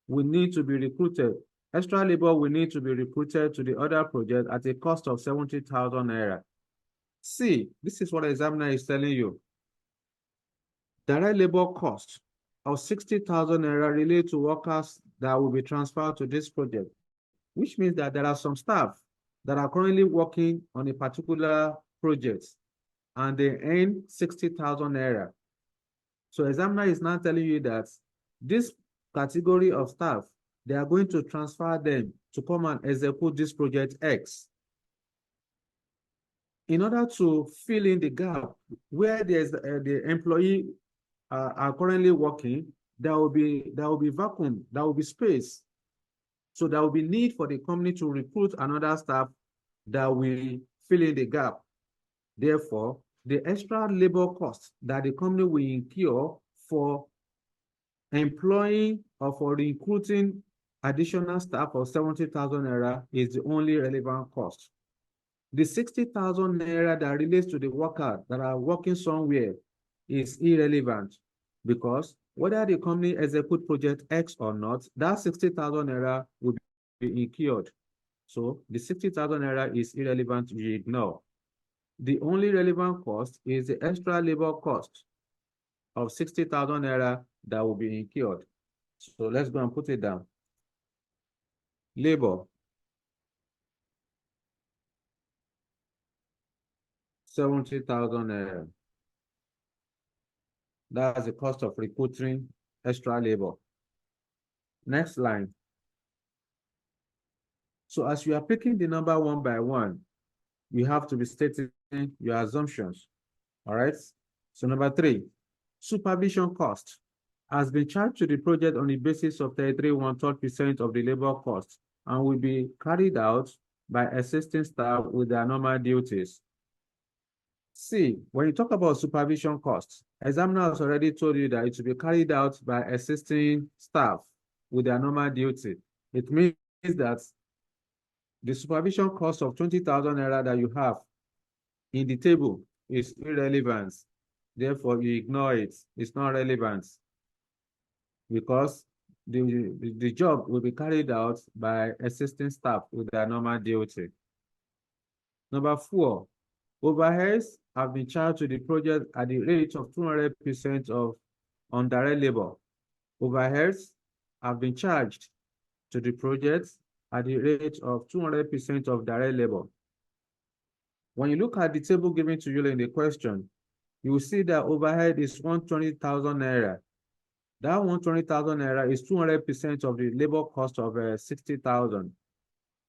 will need to be recruited. Extra labor will need to be recruited to the other project at a cost of 70,000 naira. See, this is what the examiner is telling you. Direct labor cost of 60,000 naira relate to workers that will be transferred to this project, which means that there are some staff that are currently working on a particular project and they earn 60,000 naira. So examiner is now telling you that this category of staff, they are going to transfer them to come and execute this project X. In order to fill in the gap where there's the employee are currently working, there will be vacuum, there will be space. So there will be need for the company to recruit another staff that will fill in the gap. Therefore, the extra labor cost that the company will incur for employing or for recruiting additional staff of 70,000 naira is the only relevant cost. The 60,000 naira that relates to the workers that are working somewhere is irrelevant because whether the company execute project X or not, that 60,000 naira will be incurred. So the 60,000 naira is irrelevant, you ignore. The only relevant cost is the extra labor cost of 60,000 naira that will be incurred. So let's go and put it down. Labor, 70,000 naira. That's the cost of recruiting extra labor. Next line. So as you are picking the number one by one, you have to be stating your assumptions. All right. So number 3, supervision cost has been charged to the project on the basis of 33.1% of the labor cost and will be carried out by assisting staff with their normal duties. See, when you talk about supervision costs, examiner has already told you that it will be carried out by assisting staff with their normal duty. It means that the supervision cost of 20,000 naira that you have in the table is irrelevant. Therefore, you ignore it. It's not relevant because the job will be carried out by assisting staff with their normal duty. Number 4, overheads have been charged to the project at the rate of 200% of on direct labor. Overheads have been charged to the project at the rate of 200% of direct labor. When you look at the table given to you in the question, you will see that overhead is 120,000 naira. That 120,000 naira is 200% of the labor cost of 60,000.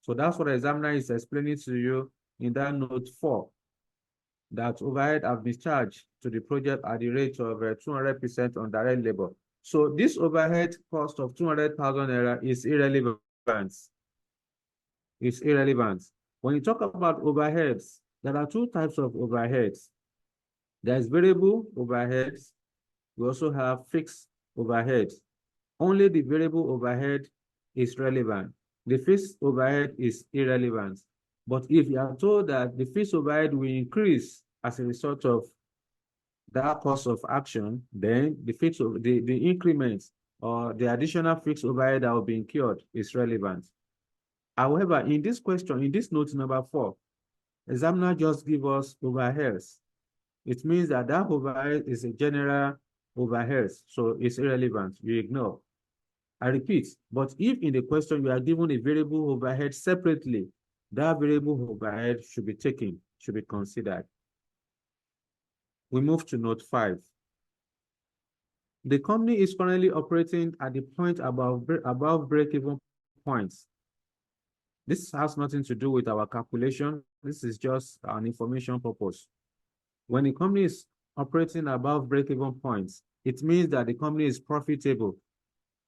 So that's what the examiner is explaining to you in that note 4, that overhead have been charged to the project at the rate of 200% on direct labor. So this overhead cost of 200,000 naira is irrelevant. It's irrelevant. When you talk about overheads, there are 2 types of overheads. There's variable overheads. We also have fixed overheads. Only the variable overhead is relevant. The fixed overhead is irrelevant. But if you are told that the fixed overhead will increase as a result of that course of action, then the increment or the additional fixed overhead that will be incurred is relevant. However, in this question, in this note number 4, examiner just give us overheads. It means that that overhead is a general overhead, so it's irrelevant. You ignore. I repeat, but if in the question you are given a variable overhead separately, that variable overhead should be taken, should be considered. We move to note 5. The company is currently operating at the point above break-even points. This has nothing to do with our calculation. This is just an information purpose. When the company is operating above break-even points, it means that the company is profitable,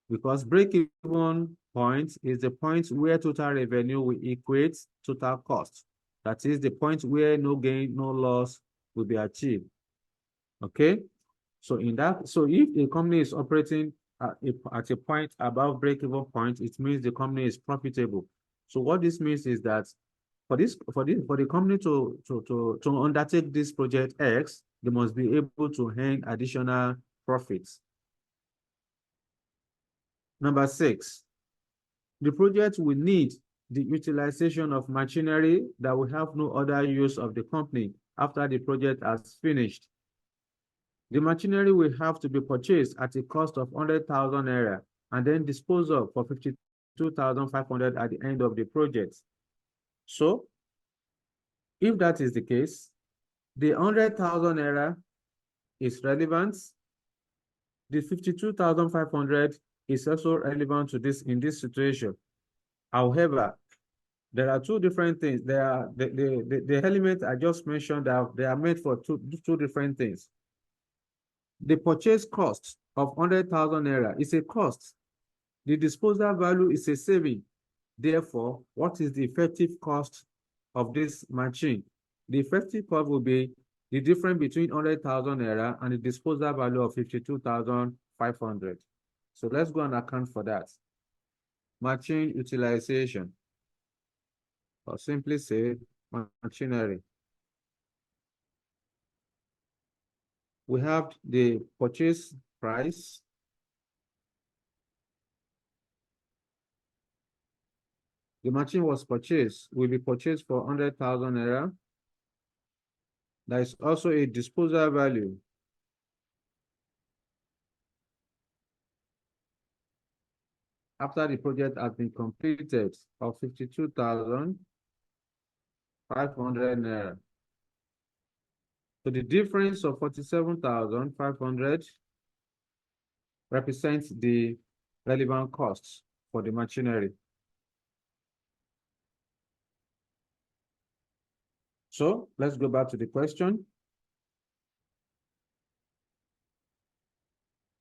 because break-even point is the point where total revenue will equate total cost. That is the point where no gain, no loss will be achieved. Okay? So if a company is operating at a point above break-even point, it means the company is profitable. So what this means is that for the company to undertake this project X, they must be able to earn additional profits. Number 6, the project will need the utilization of machinery that will have no other use of the company after the project has finished. The machinery will have to be purchased at a cost of 100,000 naira and then disposed of for 52,500 at the end of the project. So, if that is the case, the 100,000 naira is relevant. The 52,500 is also relevant to this in this situation. However, there are 2 different things. There are the elements I just mentioned that they are made for two different things. The purchase cost of 100,000 naira is a cost. The disposal value is a saving. Therefore, what is the effective cost of this machine? The effective cost will be the difference between 100,000 naira and the disposal value of 52,500. So let's go and account for that. Machine utilization, or simply say machinery. We have the purchase price. The machine was purchased, will be purchased for 100,000 naira. There is also a disposal value. After the project has been completed of 52,500 naira. So the difference of 47,500 represents the relevant costs for the machinery. So let's go back to the question.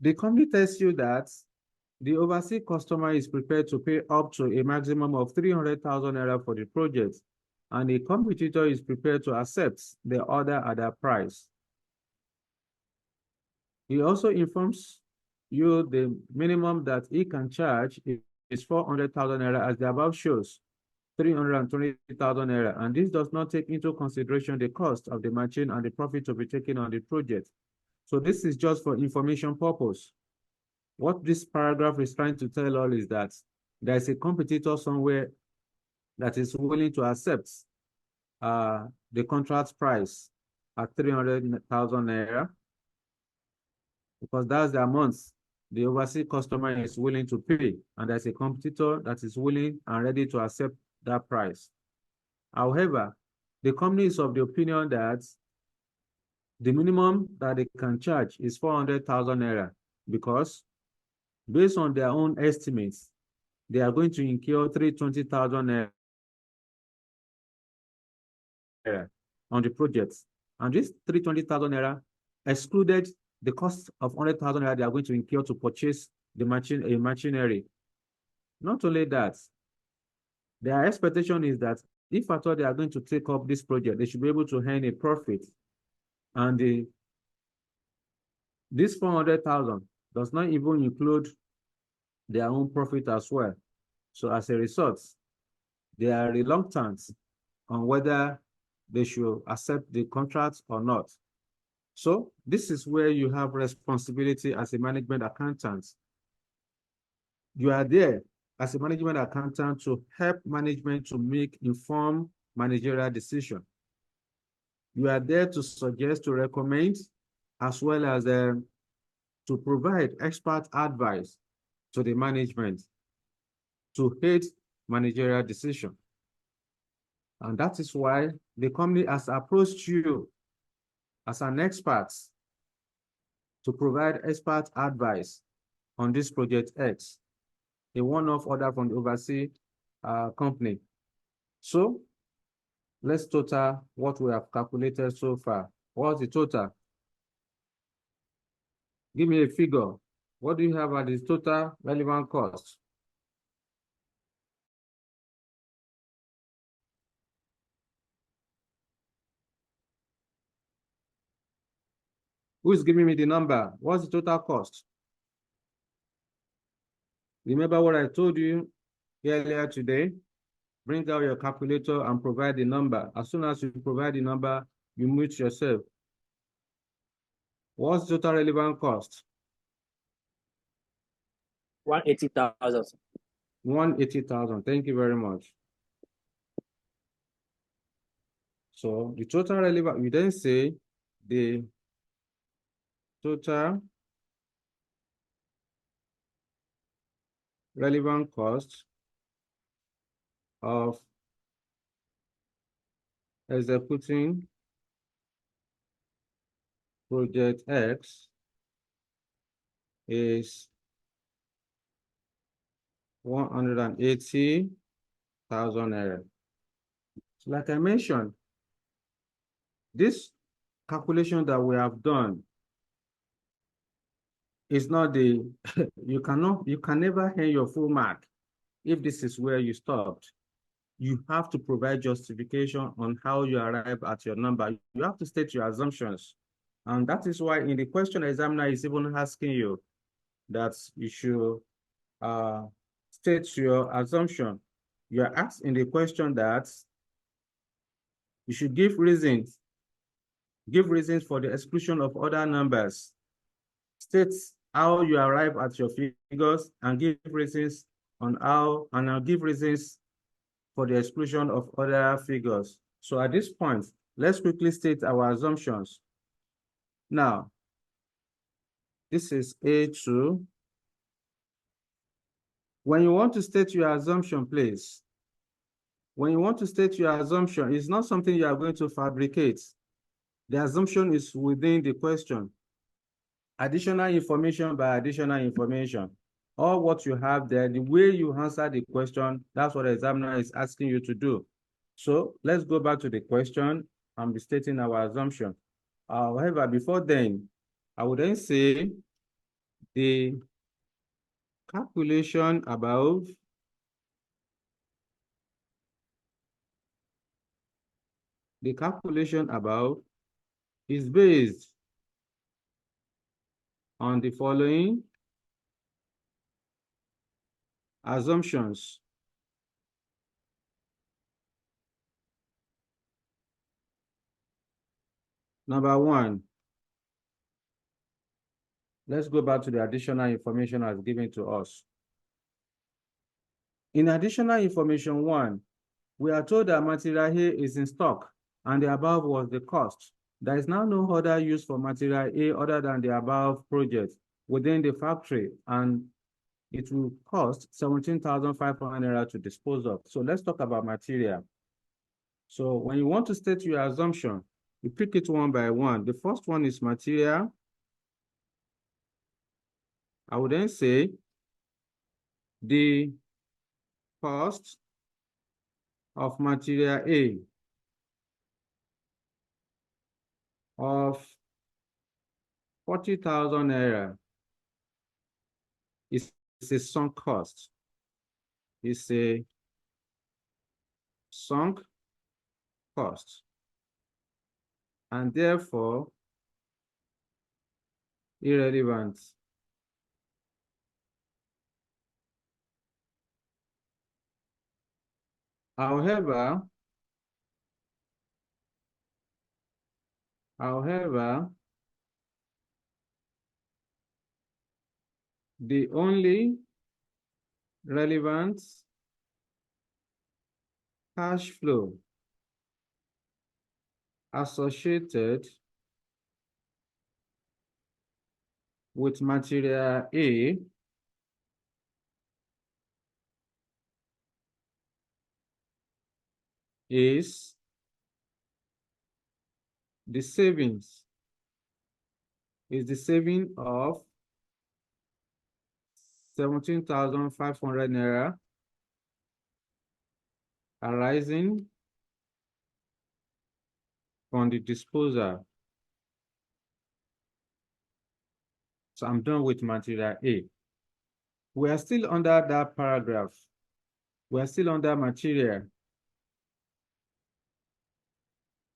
The company tells you that the overseas customer is prepared to pay up to a maximum of 300,000 naira for the project, and a competitor is prepared to accept the order at that price. He also informs you the minimum that he can charge is 400,000 naira as the above shows. 320,000 naira. And this does not take into consideration the cost of the machine and the profit to be taken on the project. So this is just for information purpose. What this paragraph is trying to tell us is that there is a competitor somewhere that is willing to accept the contract price at 300,000 naira, because that's the amount the overseas customer is willing to pay, and there's a competitor that is willing and ready to accept that price. However, the company is of the opinion that the minimum that they can charge is 400,000 naira, because based on their own estimates, they are going to incur 320,000 naira on the project. And this 320,000 naira excluded the cost of 100,000 naira they are going to incur to purchase the machinery. Not only that, their expectation is that if at all they are going to take up this project, they should be able to earn a profit. And this 400,000 does not even include their own profit as well. So as a result, they are reluctant on whether they should accept the contract or not. So this is where you have responsibility as a management accountant. You are there as a management accountant to help management to make informed managerial decisions. You are there to suggest, to recommend, as well as to provide expert advice to the management to aid managerial decision. And that is why the company has approached you as an expert to provide expert advice on this project X, a one-off order from the overseas company. So let's total what we have calculated so far. What's the total? Give me a figure. What do you have at the total relevant cost? Who is giving me the number? What's the total cost? Remember what I told you earlier today? Bring out your calculator and provide the number. As soon as you provide the number, you mute yourself. What's the total relevant cost? 180,000. 180,000. Thank you very much. So the total relevant, we then say the total relevant cost of executing project X is 180,000 naira. So like I mentioned, this calculation that we have done is not the, you can never earn your full mark if this is where you stopped. You have to provide justification on how you arrive at your number. You have to state your assumptions. And that is why in the question examiner is even asking you that you should state your assumption. You are asked in the question that you should give reasons for the exclusion of other numbers. State how you arrive at your figures and give reasons on how, and I'll give reasons for the exclusion of other figures. So at this point, let's quickly state our assumptions. Now, this is A2. When you want to state your assumption, please, when you want to state your assumption, it's not something you are going to fabricate. The assumption is within the question. Additional information by additional information. All what you have there, the way you answer the question, that's what the examiner is asking you to do. So let's go back to the question and be stating our assumption. However, before then, I would then say the calculation above is based on the following assumptions. Number one, let's go back to the additional information as given to us. In additional information one, we are told that material A is in stock and the above was the cost. There is now no other use for material A other than the above project within the factory, and it will cost 17,500 naira to dispose of. So let's talk about material. So when you want to state your assumption, you pick it one by one. The first one is material. I would then say the cost of material A of 40,000 naira is a sunk cost. It's a sunk cost. And therefore irrelevant. However, the only relevant cash flow associated with material A is the savings, of 17,500 naira arising from the disposal. So I'm done with material A. We are still under that paragraph. We are still under material.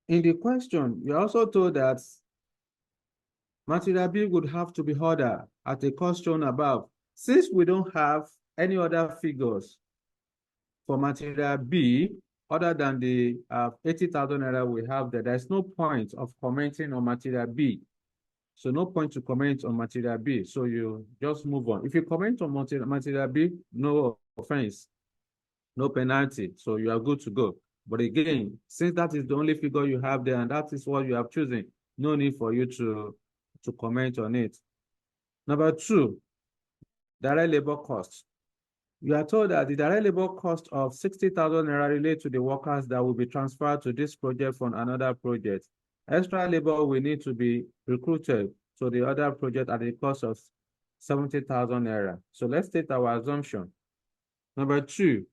In the question, you're also told that material B would have to be ordered at a cost shown above. Since we don't have any other figures for material B other than the 80,000 naira we have there, there's no point of commenting on material B. So no point to comment on material B. So you just move on. If you comment on material B, no offense, no penalty. So you are good to go. But again, since that is the only figure you have there and that is what you have chosen, no need for you to comment on it. Number two, direct labor cost. You are told that the direct labor cost of 60,000 naira relate to the workers that will be transferred to this project from another project. Extra labor will need to be recruited to the other project at the cost of 70,000 naira. So let's state our assumption. Number two,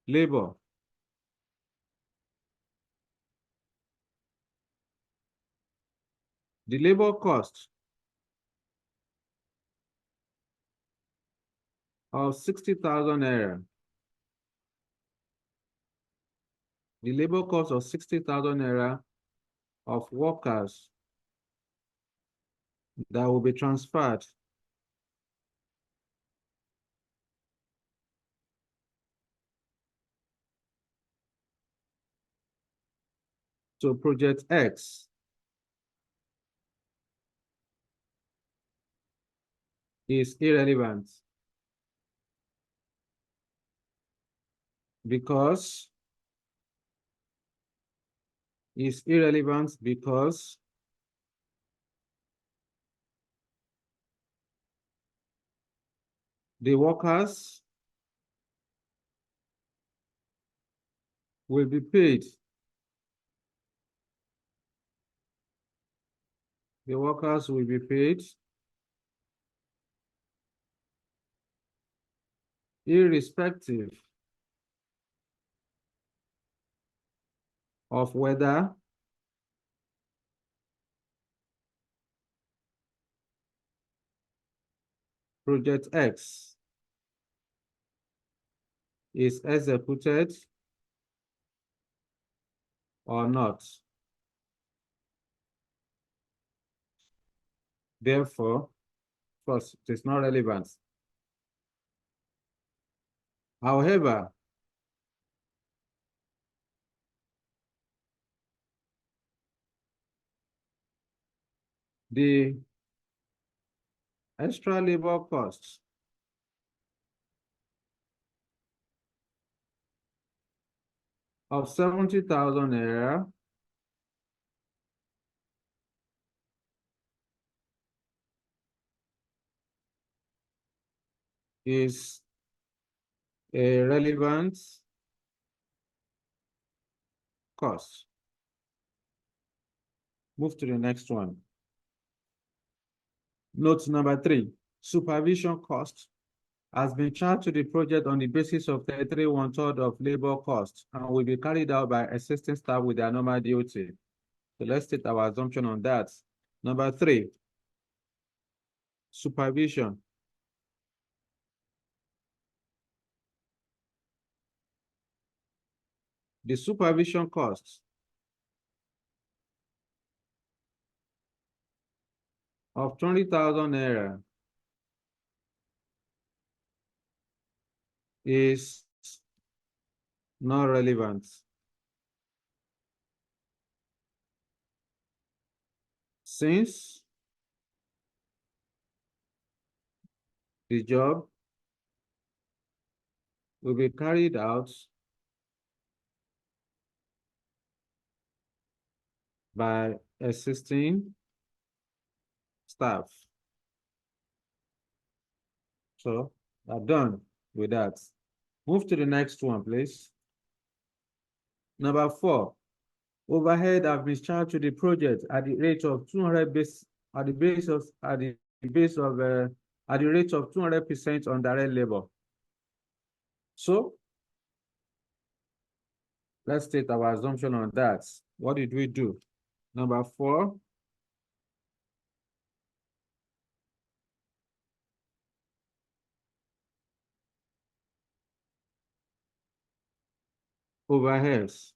labor. The labor cost of 60,000 naira. The labor cost of 60,000 naira of workers that will be transferred to project X is irrelevant because the workers will be paid. The workers will be paid irrespective of whether project X is executed or not. Therefore, of course, it is not relevant. However, The extra labor costs of 70,000 naira is a relevant cost. Move to the next one. Note number 3, supervision cost has been charged to the project on the basis of 33 1/3 of labor cost and will be carried out by assisting staff with their normal duty. So let's state our assumption on that. Number 3, supervision. The supervision cost of 20,000 naira is not relevant. Since the job will be carried out by assisting staff. So we're done with that. Move to the next one, please. Number 4, overhead have been charged to the project at the rate of 200 base at the rate of 200% on direct labor. So let's state our assumption on that. What did we do? Number 4, overheads.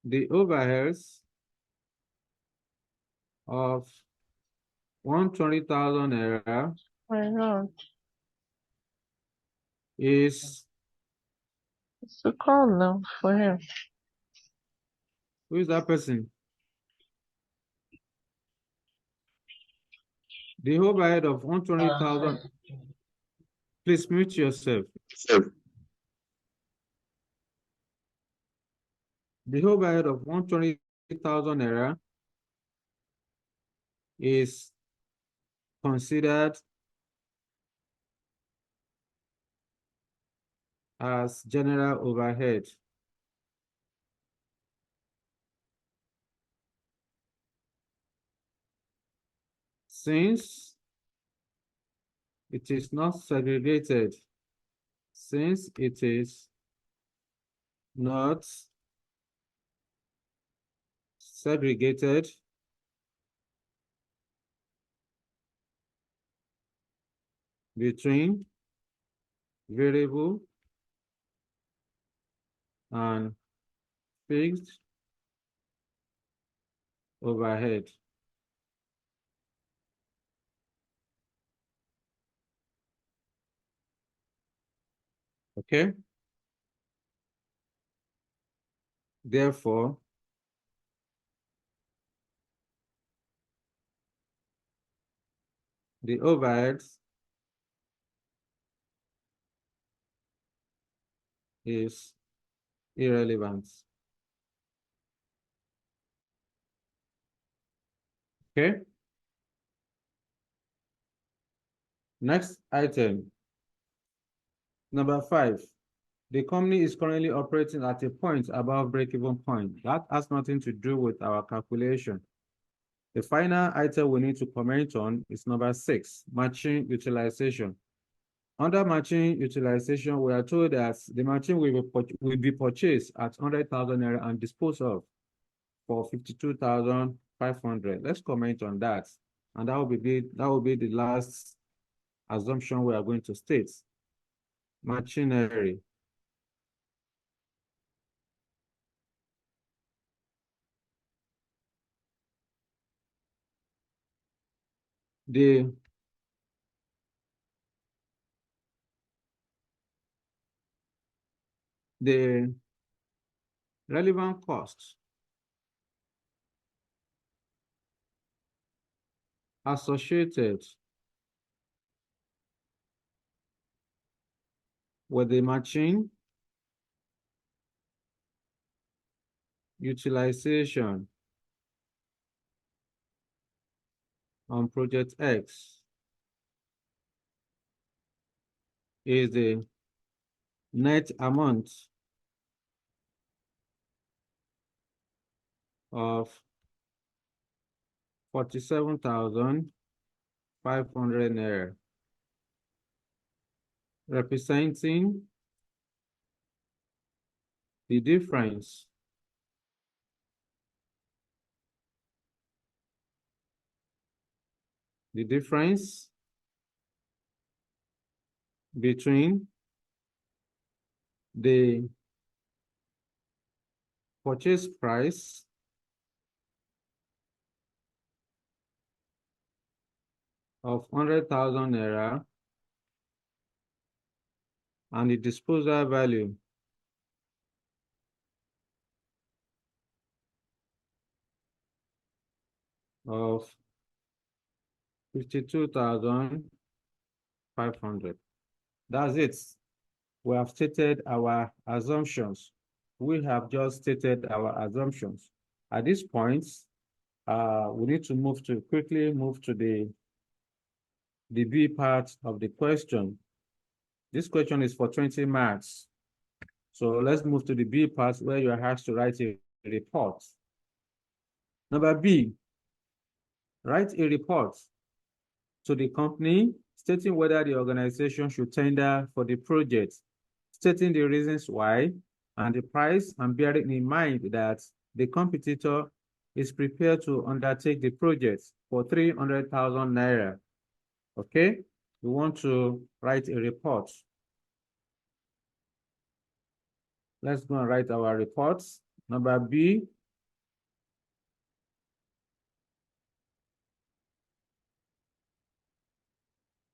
The overheads of 120,000 naira Why not? is, It's a call now for him. who is that person? The overhead of 120,000, please mute yourself. The overhead of 120,000 naira is considered as general overhead. Since it is not segregated, since it is not segregated, between variable and fixed overhead. Okay? Therefore, the overheads is irrelevant. Okay? Next item. Number 5. The company is currently operating at a point above break-even point. That has nothing to do with our calculation. The final item we need to comment on is number 6, machine utilization. Under machine utilization, we are told that the machine will be purchased at 100,000 naira and disposed of for 52,500. Let's comment on that. And that will be the last assumption we are going to state. Machinery. The relevant costs associated with the machine utilization on project X is the net amount of 47,500 naira, representing the difference between the purchase price of 100,000 naira and the disposal value of 52,500. That's it. We have stated our assumptions. We have just stated our assumptions. At this point, we need to quickly move to the B part of the question. This question is for 20 marks. So let's move to the B part where you are asked to write a report. Number B, write a report to the company stating whether the organization should tender for the project, stating the reasons why and the price, and bearing in mind that the competitor is prepared to undertake the project for 300,000 naira. Okay, we want to write a report. Let's go and write our reports. Number B.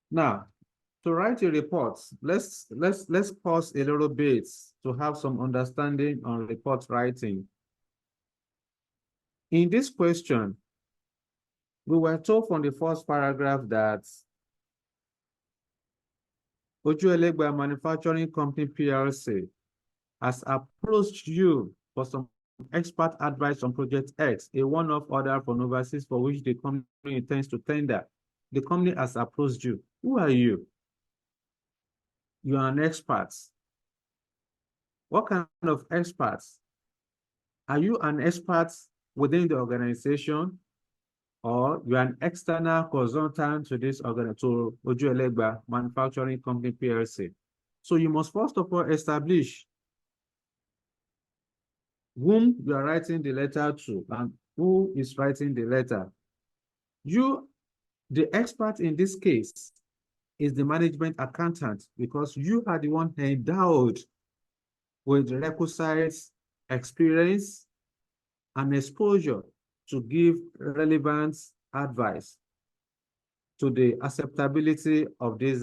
Now, to write a report, let's pause a little bit to have some understanding on report writing. In this question, we were told from the first paragraph that Ojuelegba Manufacturing Company PLC has approached you for some expert advice on Project X, a one-off order from overseas for which the company intends to tender. The company has approached you. Who are you? You are an expert. What kind of experts? Are you an expert within the organization, or you are an external consultant to this organization, to Ojuelegba Manufacturing Company PLC? So you must first of all establish whom you are writing the letter to and who is writing the letter. You, the expert in this case, is the management accountant, because you are the one endowed with requisite experience and exposure to give relevant advice to the acceptability of this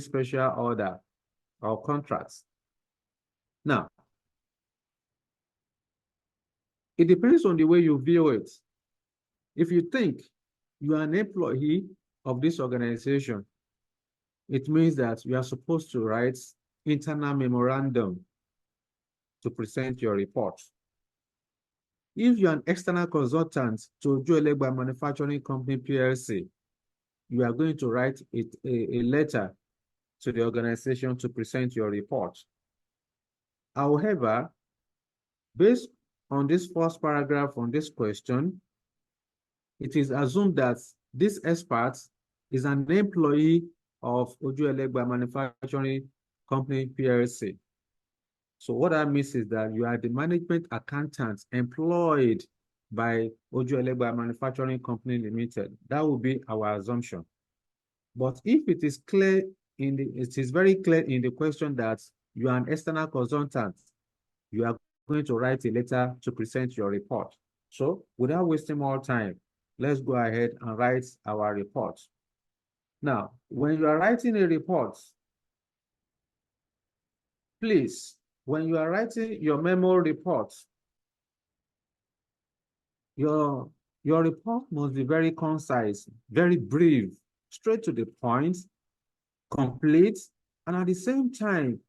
special order or contracts. Now, it depends on the way you view it. If you think you are an employee of this organization, it means that you are supposed to write internal memorandum to present your report. If you're an external consultant to Ojuelegba Manufacturing Company PLC, you are going to write a letter to the organization to present your report. However, based on this first paragraph on this question, it is assumed that this expert is an employee of Ojuelegba Manufacturing Company PLC. So what that means is that you are the management accountant employed by Ojuelegba Manufacturing Company Limited. That will be our assumption. But if it is clear it is very clear in the question that you are an external consultant, you are going to write a letter to present your report. So without wasting more time, let's go ahead and write our report. Now, when you are writing a report, please, when you are writing your memo report, your report must be very concise, very brief, straight to the point, complete, and at the same time,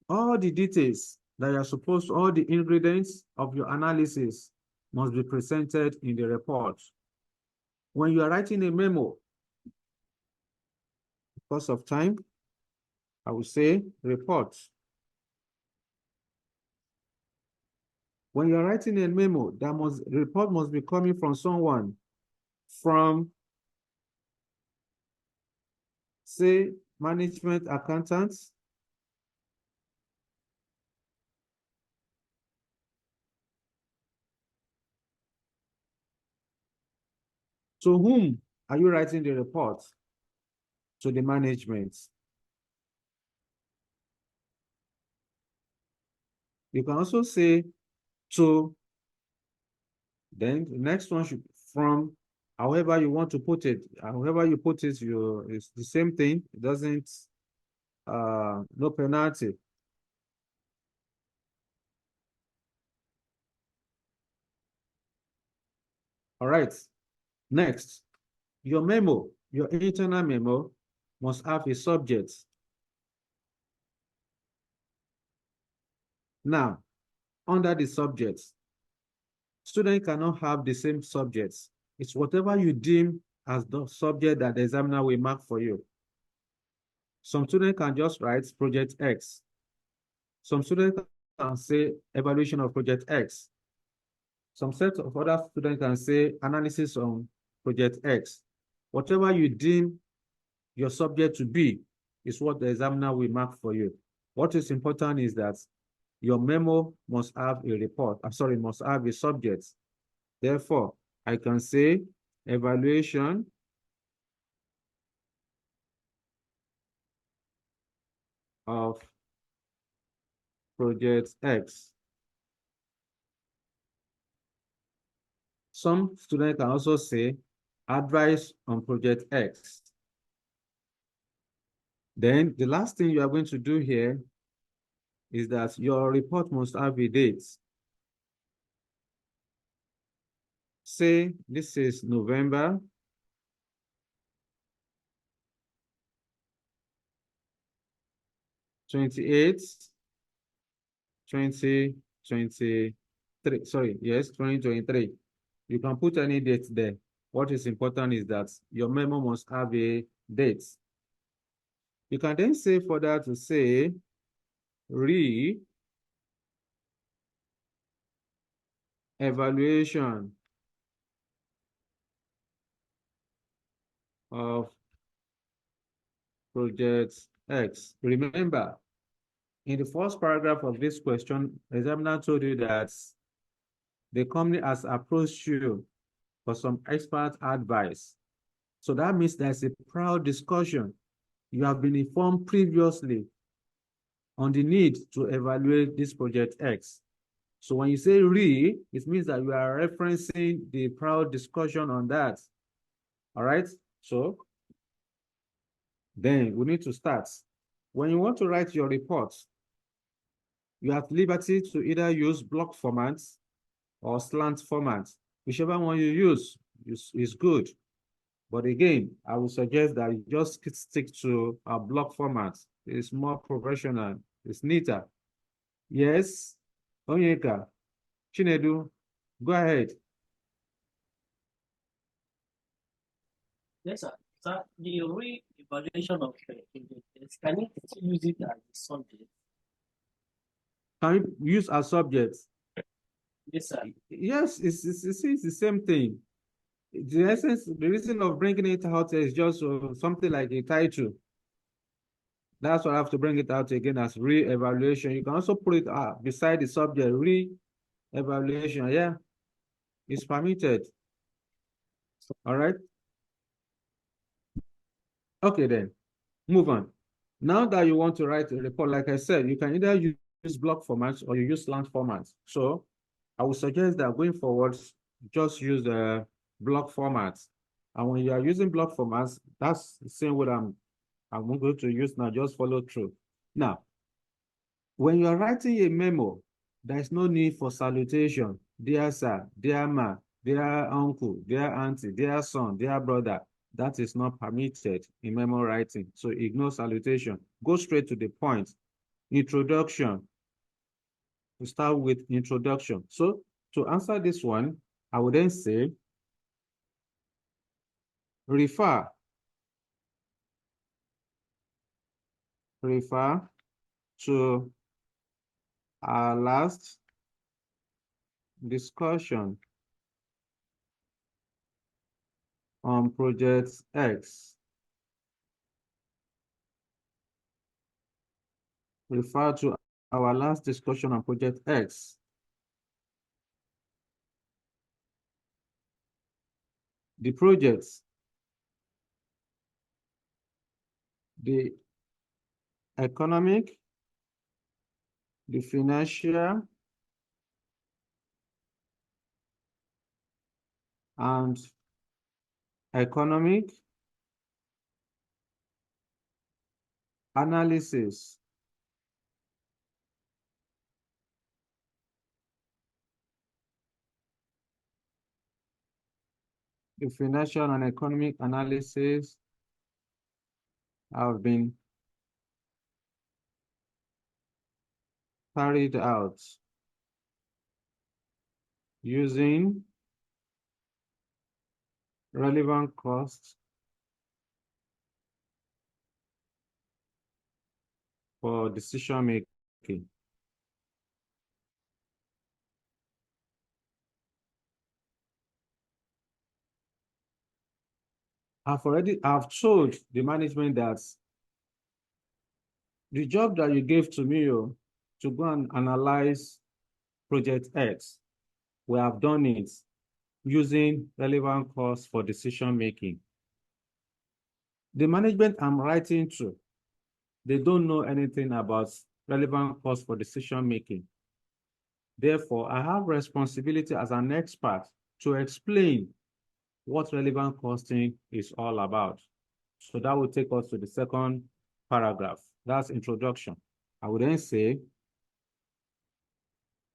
all the details that you are supposed to, all the ingredients of your analysis must be presented in the report. When you are writing a memo, because of time, I will say report. When you're writing a memo, report must be coming from someone, from, say, management accountants, to whom are you writing the report? To the management. You can also say to, then the next one should from, however you want to put it. However you put it, it's the same thing. It doesn't, no penalty. All right. Next, your memo, your internal memo must have a subject. Now, under the subjects, students cannot have the same subjects. It's whatever you deem as the subject that the examiner will mark for you. Some students can just write project X. Some students can say evaluation of project X. Some set of other students can say analysis on project X. Whatever you deem your subject to be is what the examiner will mark for you. What is important is that your memo must have a report. Must have a subject. Therefore, I can say evaluation of project X. Some students can also say advice on project X. Then the last thing you are going to do here is that your report must have a date. Say this is November 28th, 2023. Sorry, yes, 2023. You can put any date there. What is important is that your memo must have a date. You can then say further to say re-evaluation of project X. Remember, in the first paragraph of this question, the examiner told you that the company has approached you for some expert advice. So that means there's a prior discussion. You have been informed previously on the need to evaluate this project X. So when you say re, it means that you are referencing the prior discussion on that. All right, so then we need to start. When you want to write your report, you have liberty to either use block formats or slant formats. Whichever one you use is good. But again, I would suggest that you just stick to a block format. It's more professional, it's neater. Yes, Onyeka, Chinedu, go ahead. Yes, sir. Sir, the re-evaluation of projects, can you use it as a subject? Can you use as subject? Yes, sir. Yes, it's the same thing. The essence, the reason of bringing it out is just something like a title. That's why I have to bring it out again as re-evaluation. You can also put it beside the subject, re-evaluation. Yeah, it's permitted. All right. Okay, then move on. Now that you want to write a report, like I said, you can either use block formats or you use slant formats. So I would suggest that going forward, just use the block formats. And when you are using block formats, that's the same way I'm going to use now. Just follow through. Now, When you are writing a memo, there is no need for salutation. Dear sir, dear ma, dear uncle, dear auntie, dear son, dear brother. That is not permitted in memo writing. So ignore salutation. Go straight to the point. Introduction. We start with introduction. So to answer this one, I would then say, refer to our last discussion on Project X. Refer to our last discussion on Project X. The projects, the economic, the financial, and economic analysis the financial and economic analysis have been carried out using relevant costs for decision making. I've told the management that the job that you gave to me to go and analyze Project X, we have done it using relevant costs for decision making. The management I'm writing to, they don't know anything about relevant costs for decision making. Therefore, I have responsibility as an expert to explain what relevant costing is all about. So that will take us to the second paragraph. That's introduction. I would then say,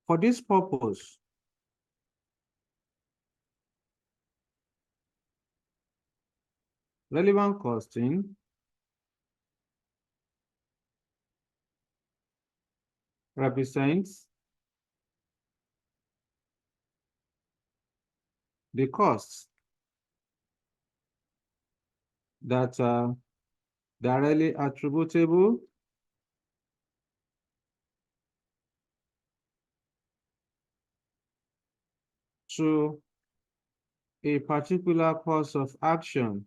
for this purpose, relevant costing represents the costs that are directly attributable to a particular course of action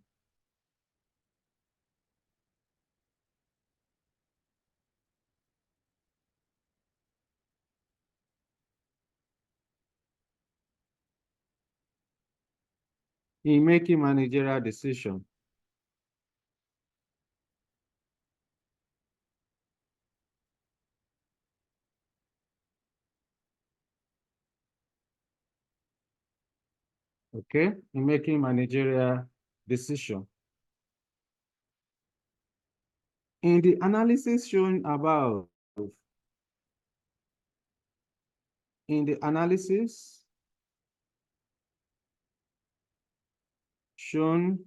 in making managerial decisions. Okay, in making managerial decision. In the analysis shown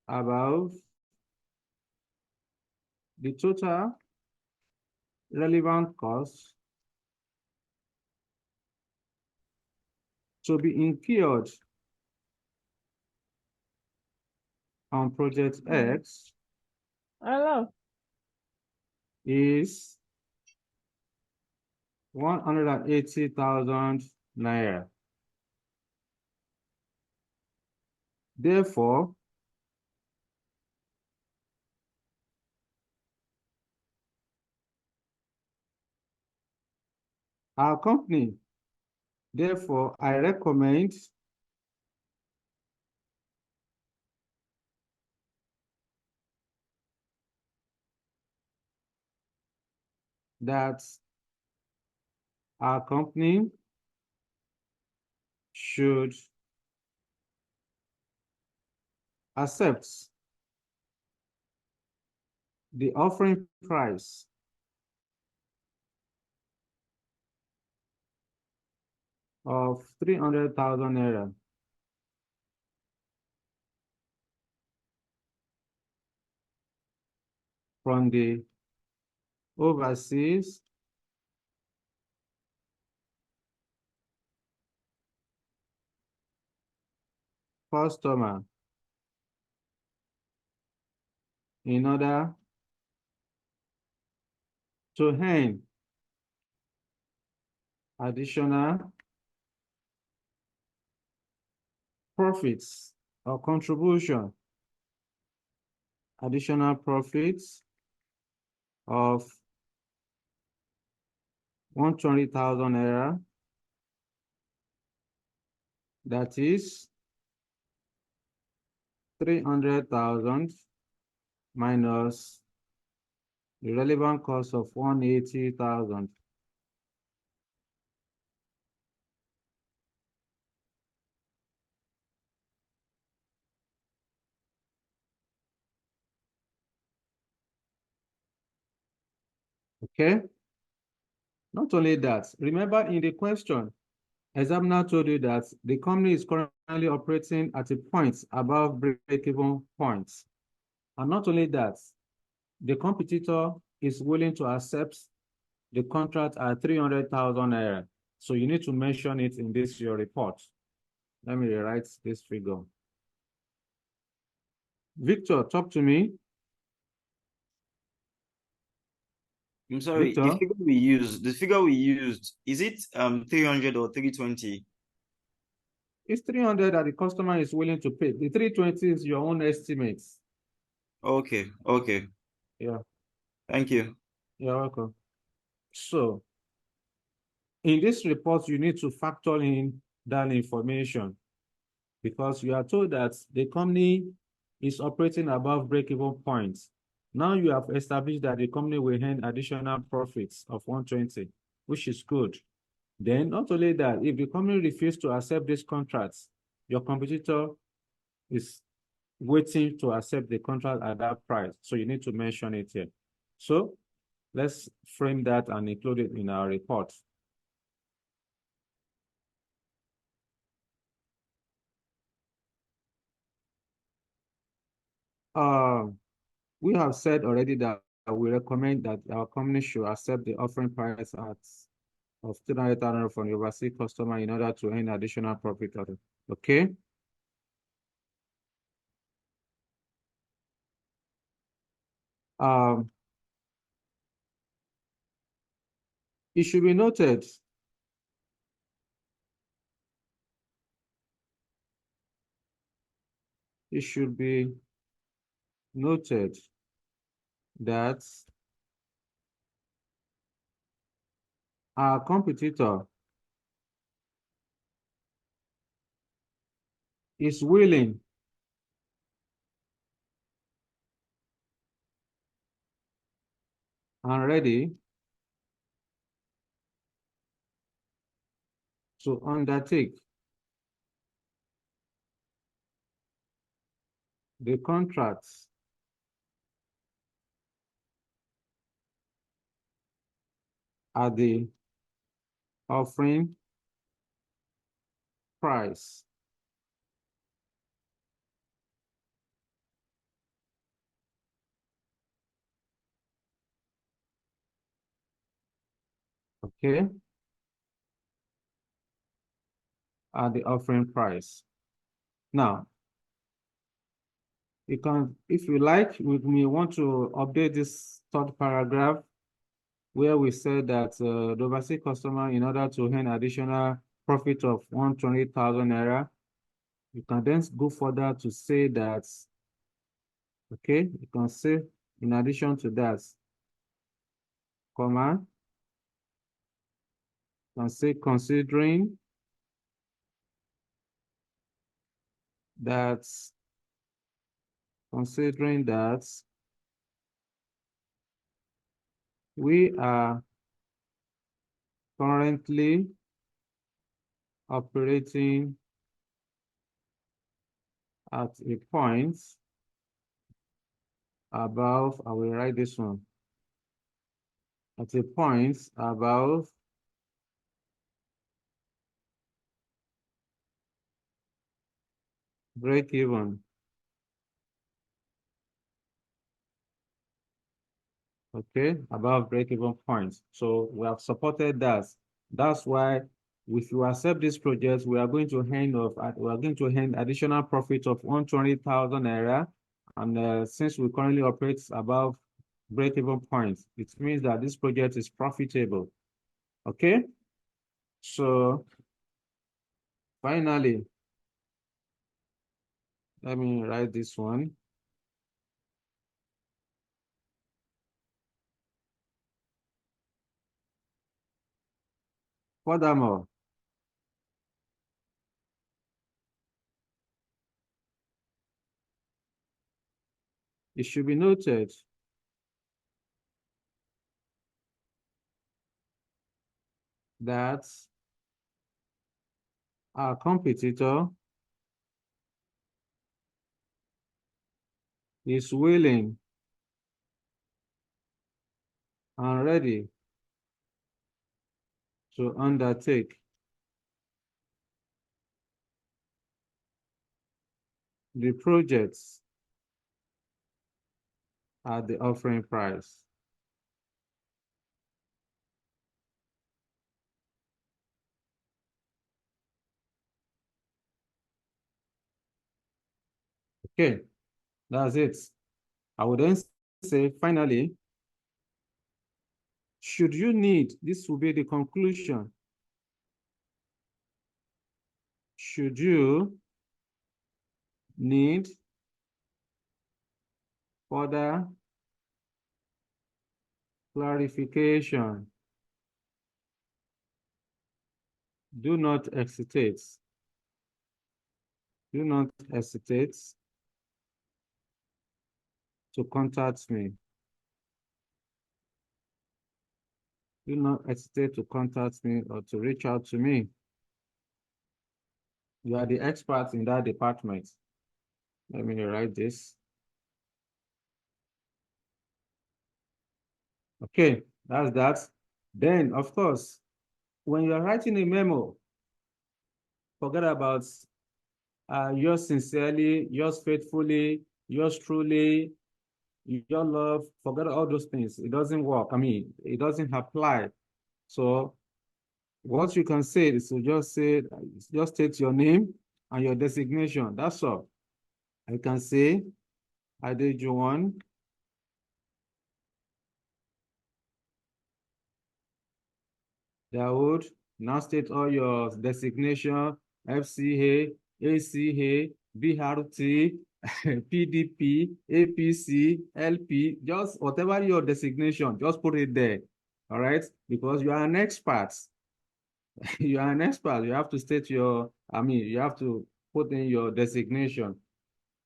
above, the total relevant costs to be incurred on Project X Hello. is 180,000 naira. Therefore, our company, therefore, I recommend that our company should accept the offering price of 300,000 naira from the overseas customer in order to earn additional profits or contribution, additional profits of 120,000 naira, that is 300,000 minus the relevant cost of 180,000. Okay? Not only that, remember in the question, examiner told you that the company is currently operating at a point above break-even points. And not only that, the competitor is willing to accept the contract at 300,000 naira. So you need to mention it in this your report. Let me rewrite this figure. Victor, talk to me. I'm sorry, Victor? the figure we used, is it 300 or 320? It's 300 that the customer is willing to pay. The 320 is your own estimates. Okay. Yeah, Thank you. you're welcome. So in this report, you need to factor in that information because you are told that the company is operating above break-even points. Now you have established that the company will earn additional profits of 120, which is good. Then not only that, if the company refuses to accept these contracts, your competitor is waiting to accept the contract at that price. So you need to mention it here. So let's frame that and include it in our report. We have said already that we recommend that our company should accept the offering price of 300,000 from the overseas customer in order to earn additional profit. Okay. It should be noted that our competitor is willing and ready to undertake the contracts at the offering price. Okay. At the offering price. Now, you can, if you like, we may want to update this third paragraph where we said that the overseas customer, in order to earn additional profit of 120,000 naira, you can then go further to say that, okay, you can say in addition to that, comma, you can say considering that we are currently operating at a point above, I will write this one, at a point above break even. Okay, above break-even point. So we have supported that. That's why if you accept this project, we are going to hand additional profit of 120,000 naira. And since we currently operate above break-even point, it means that this project is profitable. Okay, so finally, let me write this one. Furthermore, it should be noted that our competitor is willing and ready to undertake the projects at the offering price. Okay, that's it. I would then say, finally, should you need, this will be the conclusion. Should you need further clarification, do not hesitate. Do not hesitate to contact me. Do not hesitate to contact me or to reach out to me. You are the expert in that department. Let me write this. Okay, that's that. Then, of course, when you're writing a memo, forget about yours sincerely, yours faithfully, yours truly, your love, forget all those things. It doesn't work. I mean, it doesn't apply. So what you can say is to just state your name and your designation. That's all. I can say, Adejuwon Dawood. Now state all your designation, FCA, ACA, BRT, PDP, APC, LP, just whatever your designation, just put it there. All right? Because you are an expert. You are an expert. You have to state you have to put in your designation.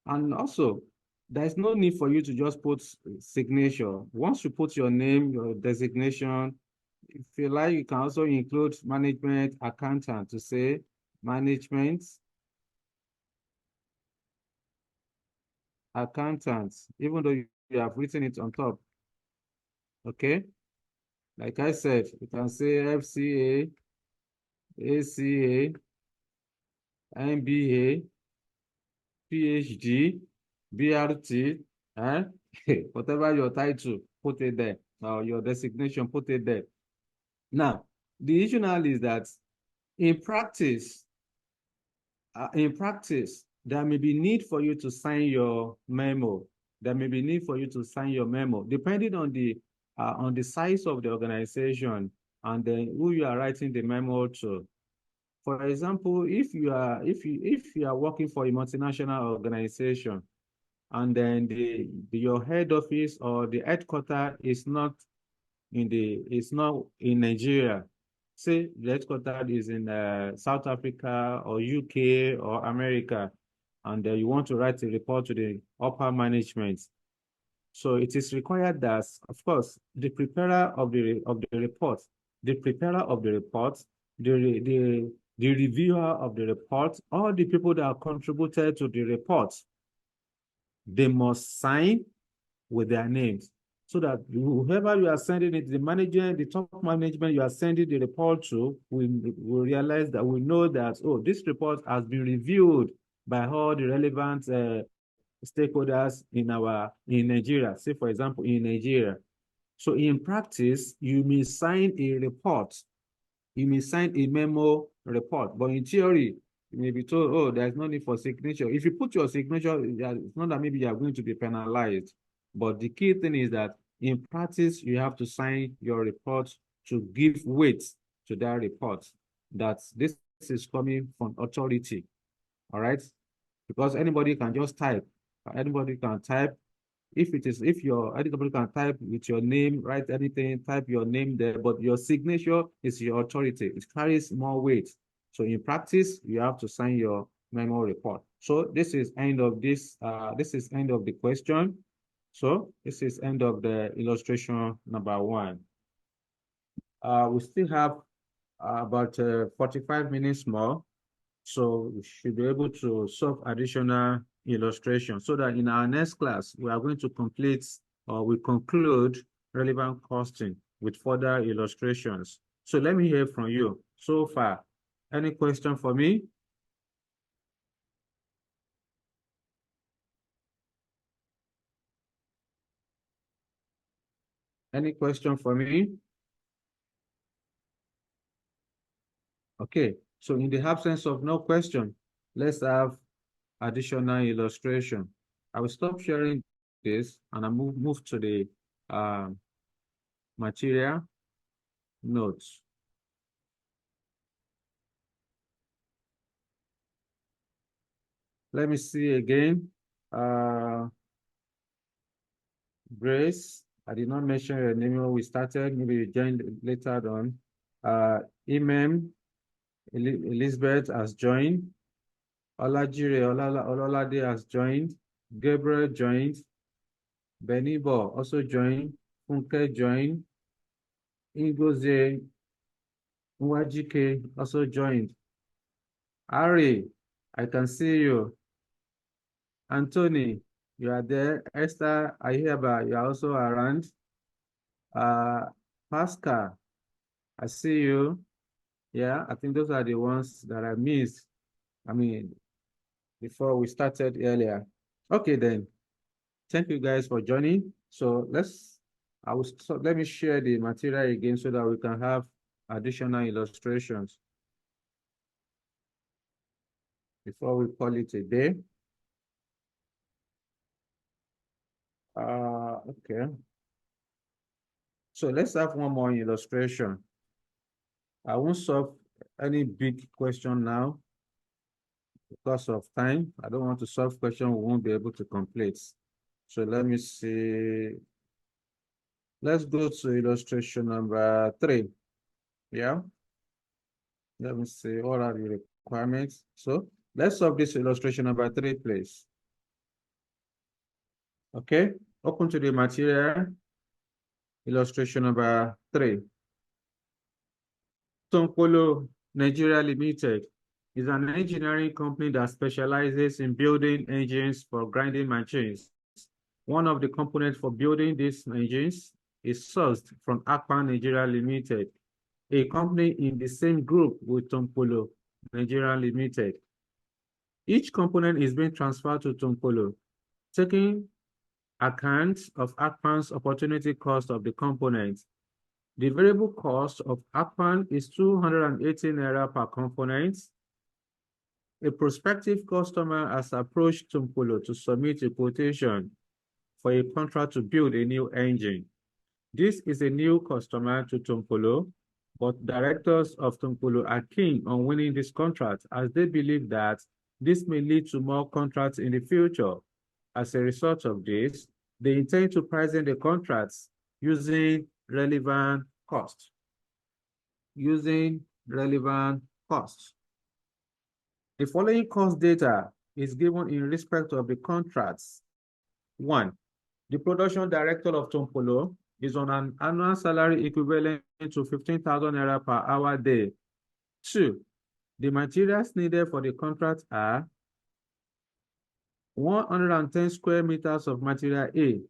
And also, there's no need for you to just put signature. Once you put your name, your designation, if you like, you can also include management accountant to say management accountants, even though you have written it on top. Okay? Like I said, you can say FCA, ACA, MBA, PhD, BRT, whatever your title, put it there. Or your designation, put it there. Now, the issue now is that in practice, there may be need for you to sign your memo. There may be need for you to sign your memo, depending on the size of the organization and then who you are writing the memo to. For example, if you are working for a multinational organization, and then your head office or the headquarters is not in Nigeria. Say the headquarters is in South Africa or UK or America, and you want to write a report to the upper management. So it is required that, of course, the preparer of the report, the reviewer of the report, all the people that are contributed to the report, they must sign with their names, so that whoever you are sending it, the manager, the top management you are sending the report to, will realize that, we know that, oh, this report has been reviewed by all the relevant stakeholders in Nigeria. Say, for example, in Nigeria. So in practice, you may sign a report. You may sign a memo report, but in theory, you may be told, oh, there's no need for signature. If you put your signature, it's not that maybe you are going to be penalized, but the key thing is that in practice, you have to sign your report to give weight to that report, that this is coming from authority, all right? Because anybody can just type, anybody can type. If anybody can type with your name, write anything, type your name there, but your signature is your authority. It carries more weight. So in practice, you have to sign your memo report. So this is end of this. This is end of the question. So this is end of the illustration number 1. We still have about 45 minutes more. So we should be able to solve additional illustration so that in our next class, we are going to complete or we conclude relevant costing with further illustrations. So let me hear from you so far. Any question for me? Any question for me? Okay, so in the absence of no question, let's have additional illustration. I will stop sharing this and I move to the material notes. Let me see again. Grace, I did not mention your name when we started. Maybe you joined later on. Imam, Elizabeth has joined. Olajire Ololade has joined. Gabriel joined. Benibo also joined. Funke joined. Ngoze Nwajike also joined. Ari, I can see you. Anthony, you are there. Esther, I hear about you are also around. Pascal, I see you. Yeah, I think those are the ones that I missed. I mean, before we started earlier. Okay, then. Thank you guys for joining. So let me share the material again so that we can have additional illustrations before we call it a day. Okay. So let's have one more illustration. I won't solve any big question now because of time. I don't want to solve question we won't be able to complete. So let me see. Let's go to illustration number 3. Yeah. Let me see. What are the requirements? So let's solve this illustration number 3, please. Okay. Open to the material. Illustration number 3. Tonkolo Nigeria Limited is an engineering company that specializes in building engines for grinding machines. One of the components for building these engines is sourced from Akpan Nigeria Limited, a company in the same group with Tonkolo Nigeria Limited. Each component is being transferred to Tonkolo, taking account of Akpan's opportunity cost of the component. The variable cost of Akpan is 280 Naira per component. A prospective customer has approached Tonkolo to submit a quotation for a contract to build a new engine. This is a new customer to Tonkolo, but directors of Tonkolo are keen on winning this contract as they believe that this may lead to more contracts in the future. As a result of this, they intend to price in the contracts using relevant costs. The following cost data is given in respect of the contracts. 1. The production director of Tonkolo is on an annual salary equivalent to 15,000 Naira per hour day. 2. The materials needed for the contract are 110 square meters of material A.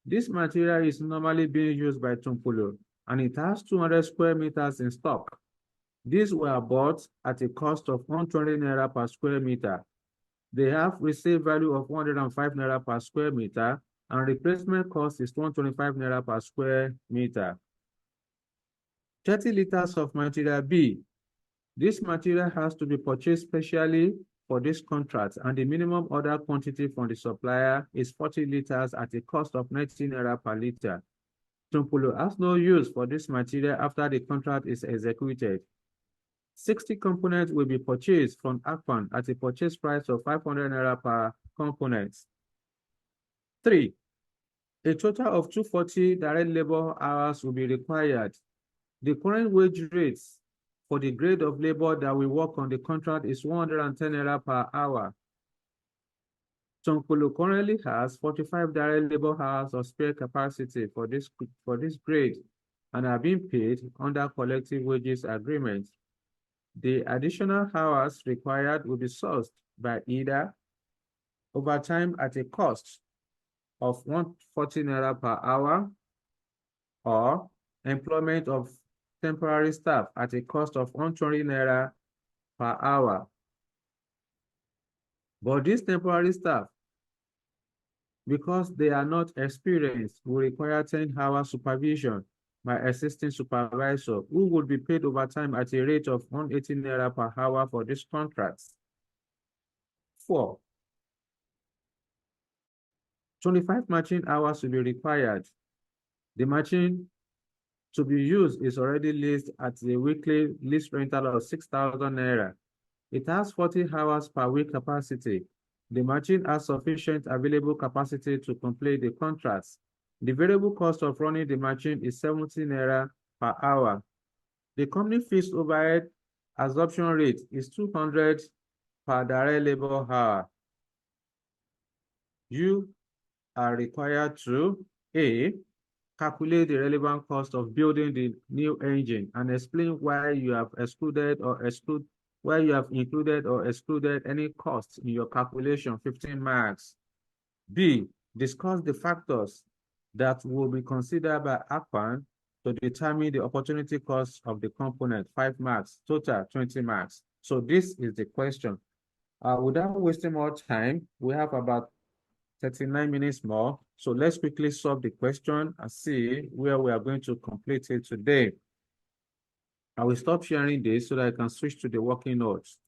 This material is normally being used by Tonkolo, and it has 200 square meters in stock. These were bought at a cost of 120 Naira per square meter. They have resale value of 105 naira per square meter, and replacement cost is 125 naira per square meter. 30 liters of material B. This material has to be purchased specially for this contract, and the minimum order quantity from the supplier is 40 liters at a cost of 19 naira per liter. Tonkolo has no use for this material after the contract is executed. 60 components will be purchased from Akpan at a purchase price of 500 naira per component. 3. A total of 240 direct labor hours will be required. The current wage rates for the grade of labor that will work on the contract is 110 naira per hour. Tonkolo currently has 45 direct labor hours of spare capacity for this grade and are being paid under collective wages agreement. The additional hours required will be sourced by either overtime at a cost of 140 naira per hour or employment of temporary staff at a cost of 120 naira per hour. But these temporary staff, because they are not experienced, will require 10-hour supervision by assistant supervisor, who would be paid overtime at a rate of 180 naira per hour for this contract. 4. 25 matching hours will be required. The machine to be used is already leased at the weekly lease rental of 6,000 naira. It has 40 hours per week capacity. The machine has sufficient available capacity to complete the contracts. The variable cost of running the machine is 70 naira per hour. The company fixed overhead absorption rate is 200 per direct labor hour. You are required to A, calculate the relevant cost of building the new engine and explain why you have included or excluded any costs in your calculation, 15 marks. B, discuss the factors that will be considered by Akpan to determine the opportunity cost of the component, 5 marks, total 20 marks. So this is the question. Without wasting more time, we have about 39 minutes more. So let's quickly solve the question and see where we are going to complete it today. I will stop sharing this so that I can switch to the working notes.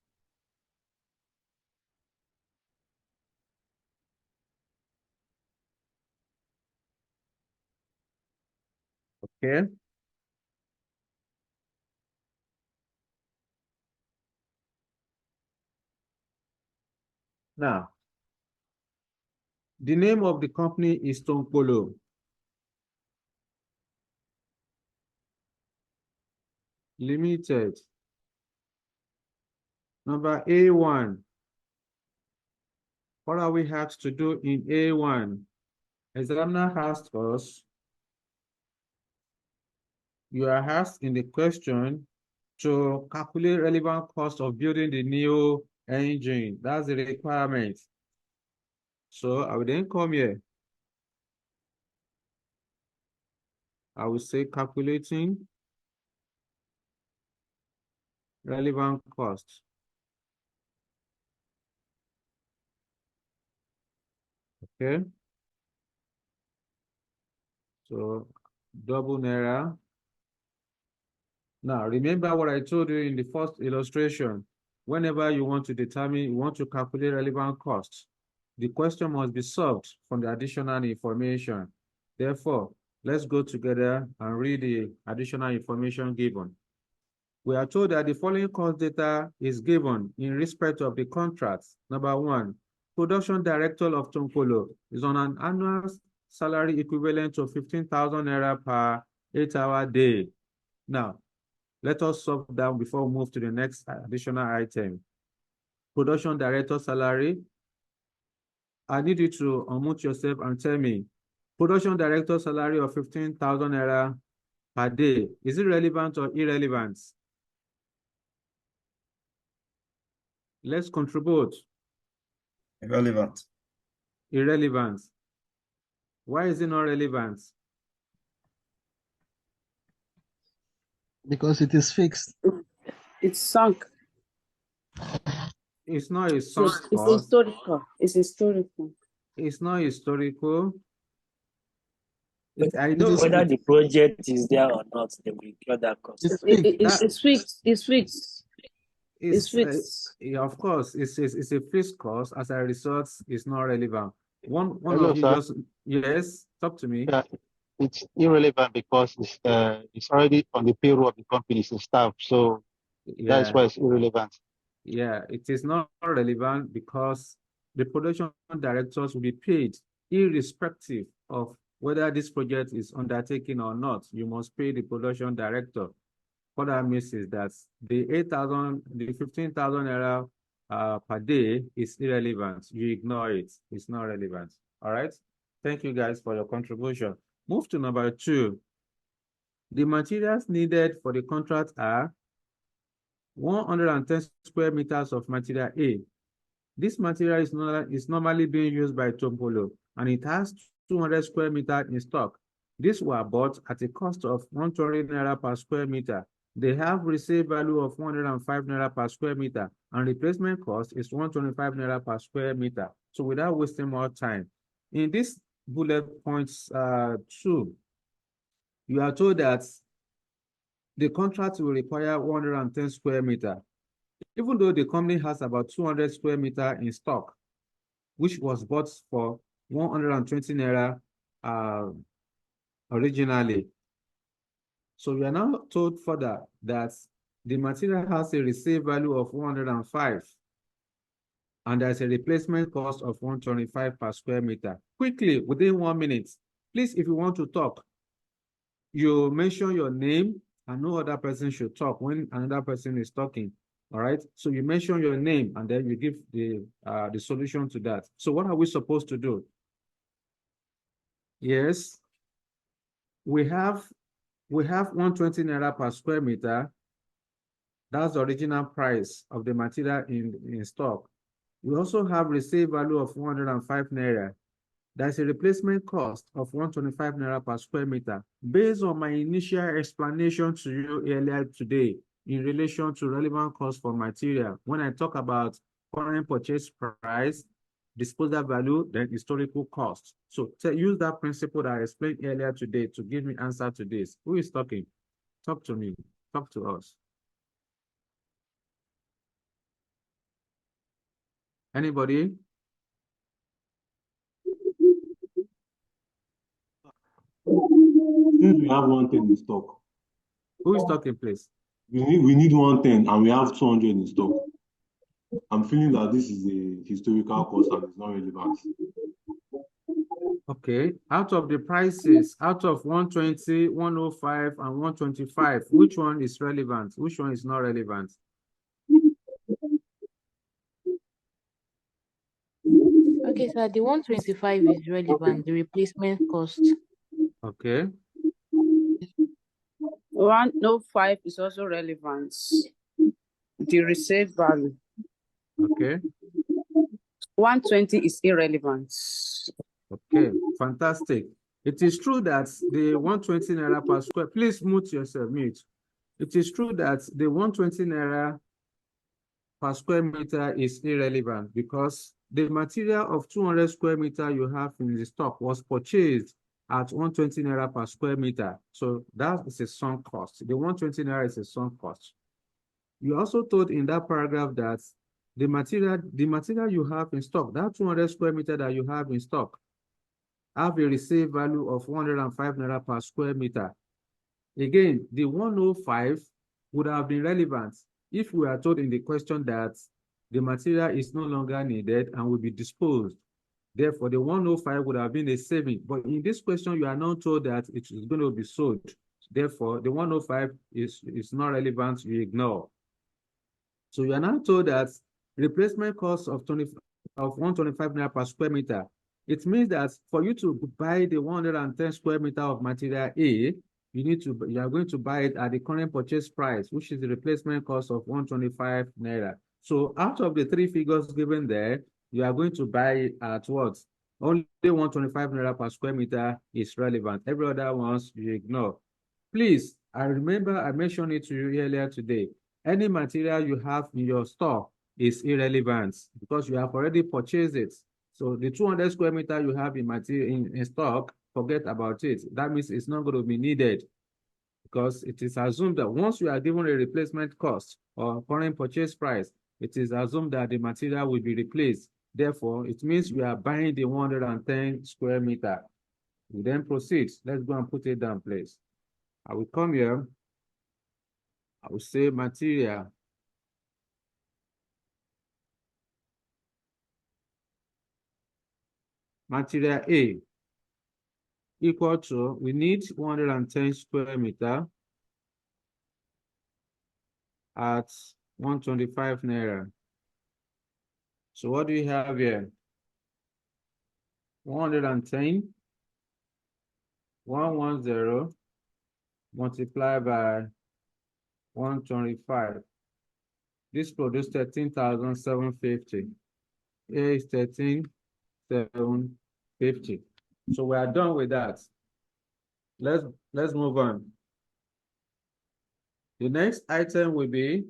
Okay. Now, the name of the company is Tonkolo Limited. Number A1. What are we asked to do in A1? Examiner asked us, you are asked in the question to calculate relevant cost of building the new engine. That's the requirement. So I will then come here. I will say calculating relevant cost. Okay. So double naira. Now remember what I told you in the first illustration. Whenever you want to calculate relevant costs, the question must be solved from the additional information. Therefore, let's go together and read the additional information given. We are told that the following cost data is given in respect of the contracts. Number 1, production director of Tonkolo is on an annual salary equivalent to 15,000 naira per 8-hour day. Now, let us solve down before we move to the next additional item. Production director salary. I need you to unmute yourself and tell me, production director salary of 15,000 naira per day, is it relevant or irrelevant? Let's contribute. Irrelevant. Irrelevant. Why is it not relevant? Because it is fixed. It's sunk. It's not a So sunk it's cost. historical. It's historical. It's not historical. I know Whether the project is there or not, they will incur that cost. It's fixed. It's fixed. It's fixed. It's fixed. yeah, of course, it's a fixed cost. As a result, it's not relevant. One Hello, of you sir. just yes, talk to me. Yeah, it's irrelevant because it's already on the payroll of the company, it's a staff, so that's Yeah, why it's irrelevant. yeah, it is not relevant because the production directors will be paid irrespective of whether this project is undertaken or not. You must pay the production director. What that means is that the 15,000 naira per day is irrelevant. You ignore it. It's not relevant. All right. Thank you guys for your contribution. Move to number 2. The materials needed for the contract are 110 square meters of material A. This material is normally being used by Tombolo, and it has 200 square meters in stock. These were bought at a cost of 120 naira per square meter. They have resale value of 105 naira per square meter, and replacement cost is 125 naira per square meter. So without wasting more time, in this bullet points 2, you are told that the contract will require 110 square meter, even though the company has about 200 square meter in stock, which was bought for 120 naira originally. So we are now told further that the material has a resale value of 105, and there's a replacement cost of 125 per square meter. Quickly, within 1 minute, please, if you want to talk, you mention your name, and no other person should talk when another person is talking. All right. So you mention your name, and then you give the solution to that. So what are we supposed to do? Yes, we have 120 naira per square meter. That's the original price of the material in stock. We also have resale value of 105 naira. There's a replacement cost of 125 naira per square meter. Based on my initial explanation to you earlier today in relation to relevant cost for material, when I talk about current purchase price, disposal value, then historical cost. So use that principle that I explained earlier today to give me answer to this. Who is talking? Talk to me. Talk to us. Anybody? Since we have 110 in stock, Who is talking, please? we need 110 and we have 200 in stock. I'm feeling that this is a historical cost and it's not relevant. Okay, out of the prices, out of 120, 105, and 125, which one is relevant? Which one is not relevant? Okay, sir, the 125 is relevant, the replacement cost. Okay. 105 is also relevant. The resale value. Okay. 120 is irrelevant. Okay, fantastic. It is true that the 120 naira per square, please mute yourself, mute. It is true that the 120 naira per square meter is irrelevant because the material of 200 square meter you have in the stock was purchased at 120 naira per square meter. So that is a sunk cost. The 120 naira is a sunk cost. You also told in that paragraph that the material you have in stock, that 200 square meter that you have in stock, have a resale value of 105 naira per square meter. Again, the 105 would have been relevant if we are told in the question that the material is no longer needed and will be disposed. Therefore, the 105 would have been a saving. But in this question, you are not told that it is going to be sold. Therefore, the 105 is not relevant, you ignore. So you are now told that replacement cost of 125 naira per square meter. It means that for you to buy the 110 square meter of material A, you are going to buy it at the current purchase price, which is the replacement cost of 125 naira. So out of the 3 figures given there, you are going to buy it at what? Only 125 naira per square meter is relevant. Every other ones you ignore. Please, I remember I mentioned it to you earlier today. Any material you have in your store is irrelevant because you have already purchased it. So the 200 square meter you have in material in stock, forget about it. That means it's not going to be needed because it is assumed that once you are given a replacement cost or current purchase price, it is assumed that the material will be replaced. Therefore, it means we are buying the 110 square meter. We then proceed. Let's go and put it down, please. I will come here. I will say material. Material A equal to, we need 110 square meter at 125 naira. So what do we have here? 110, 110 multiplied by 125. This produces 13,750. Here is 13,750. So we are done with that. Let's move on. The next item will be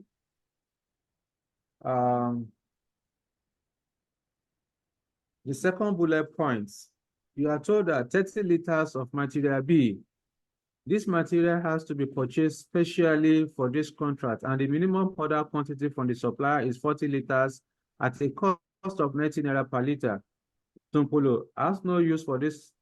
the second bullet point. You are told that 30 liters of material B. This material has to be purchased specially for this contract, and the minimum order quantity from the supplier is 40 liters at a cost of 19 naira per liter. Tumpolo has no use for this.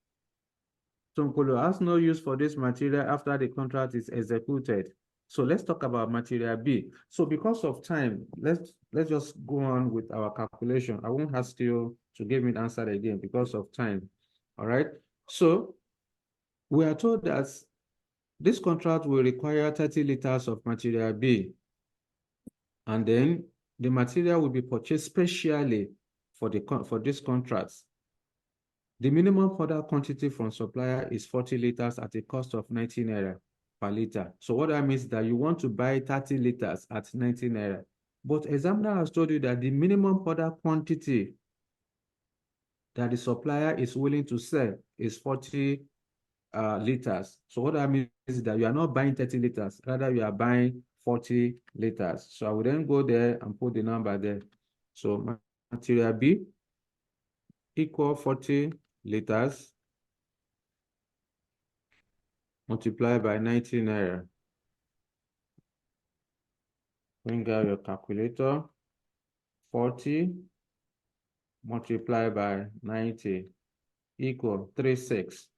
Tumpolo has no use for this material after the contract is executed. So let's talk about material B. So because of time, let's just go on with our calculation. I won't ask you to give me the answer again because of time. All right. So we are told that this contract will require 30 liters of material B, and then the material will be purchased specially for this contract. The minimum order quantity from supplier is 40 liters at a cost of 19 naira per liter. So what that means is that you want to buy 30 liters at 19 naira. But examiner has told you that the minimum order quantity that the supplier is willing to sell is 40 liters. So what that means is that you are not buying 30 liters, rather you are buying 40 liters. So I will then go there and put the number there. So material B equal 40 liters multiplied by 19 naira. Bring out your calculator. 40 multiplied by 90 equal 36.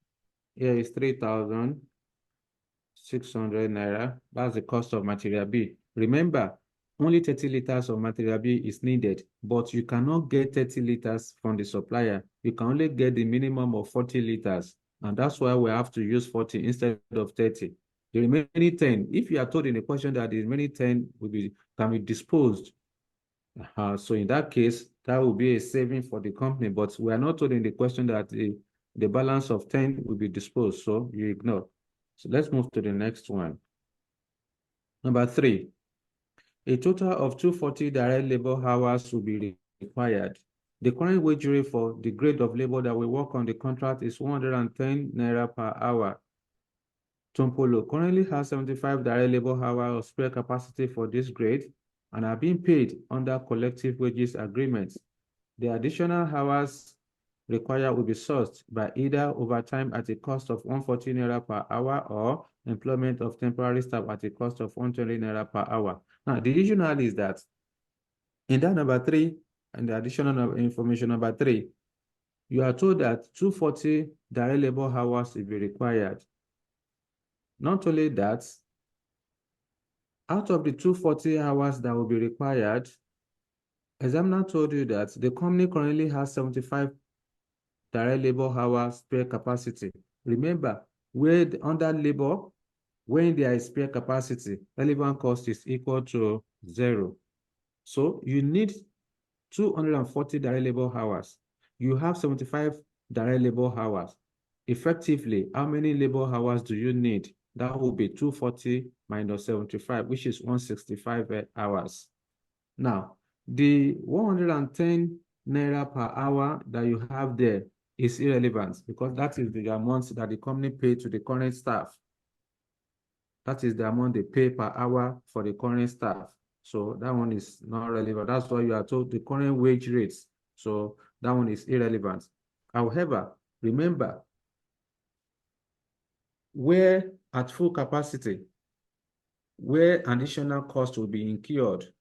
Here is 3,600 naira. That's the cost of material B. Remember, only 30 liters of material B is needed, but you cannot get 30 liters from the supplier. You can only get the minimum of 40 liters. And that's why we have to use 40 instead of 30. The remaining 10, if you are told in a question that the remaining 10 can be disposed, so in that case, that will be a saving for the company, but we are not told in the question that the balance of 10 will be disposed, so you ignore. So let's move to the next one. Number 3, a total of 240 direct labor hours will be required. The current wage rate for the grade of labor that will work on the contract is 110 naira per hour. Tumpolo currently has 75 direct labor hours of spare capacity for this grade and are being paid under collective wages agreements. The additional hours required will be sourced by either overtime at a cost of 140 naira per hour or employment of temporary staff at a cost of 120 naira per hour. Now, the issue now is that in that number 3, and the additional information number 3, you are told that 240 direct labor hours will be required. Not only that, out of the 240 hours that will be required, examiner told you that the company currently has 75 direct labor hours spare capacity. Remember, under labor, when there is spare capacity, relevant cost is equal to 0. So you need 240 direct labor hours. You have 75 direct labor hours. Effectively, how many labor hours do you need? That will be 240 minus 75, which is 165 hours. Now, the 110 naira per hour that you have there is irrelevant because that is the amount that the company paid to the current staff. That is the amount they pay per hour for the current staff. So that one is not relevant. That's why you are told the current wage rates. So that one is irrelevant. However, remember, where at full capacity, where additional cost will be incurred,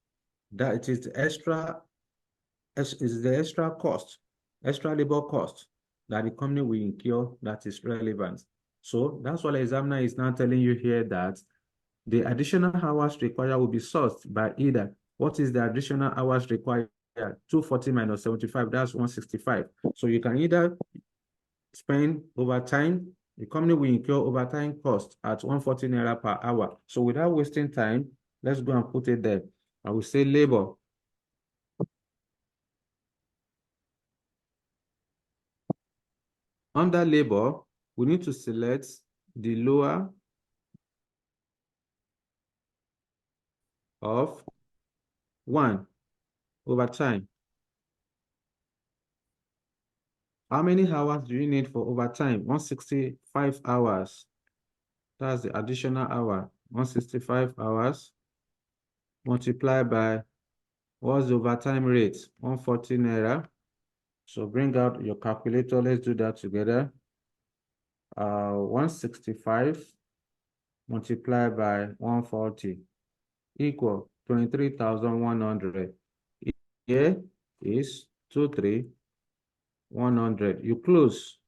that it is the extra cost, extra labor cost that the company will incur that is relevant. So that's why the examiner is now telling you here that the additional hours required will be sourced by either what is the additional hours required, 240 minus 75, that's 165. So you can either spend overtime, the company will incur overtime cost at 140 naira per hour. So without wasting time, let's go and put it there. I will say labor. Under labor, we need to select the lower of 1 overtime. How many hours do you need for overtime? 165 hours. That's the additional hour. 165 hours multiplied by what's the overtime rate? 140 naira. So bring out your calculator. Let's do that together. 165 multiplied by 140 equal 23,100. Here is 23,100. You close.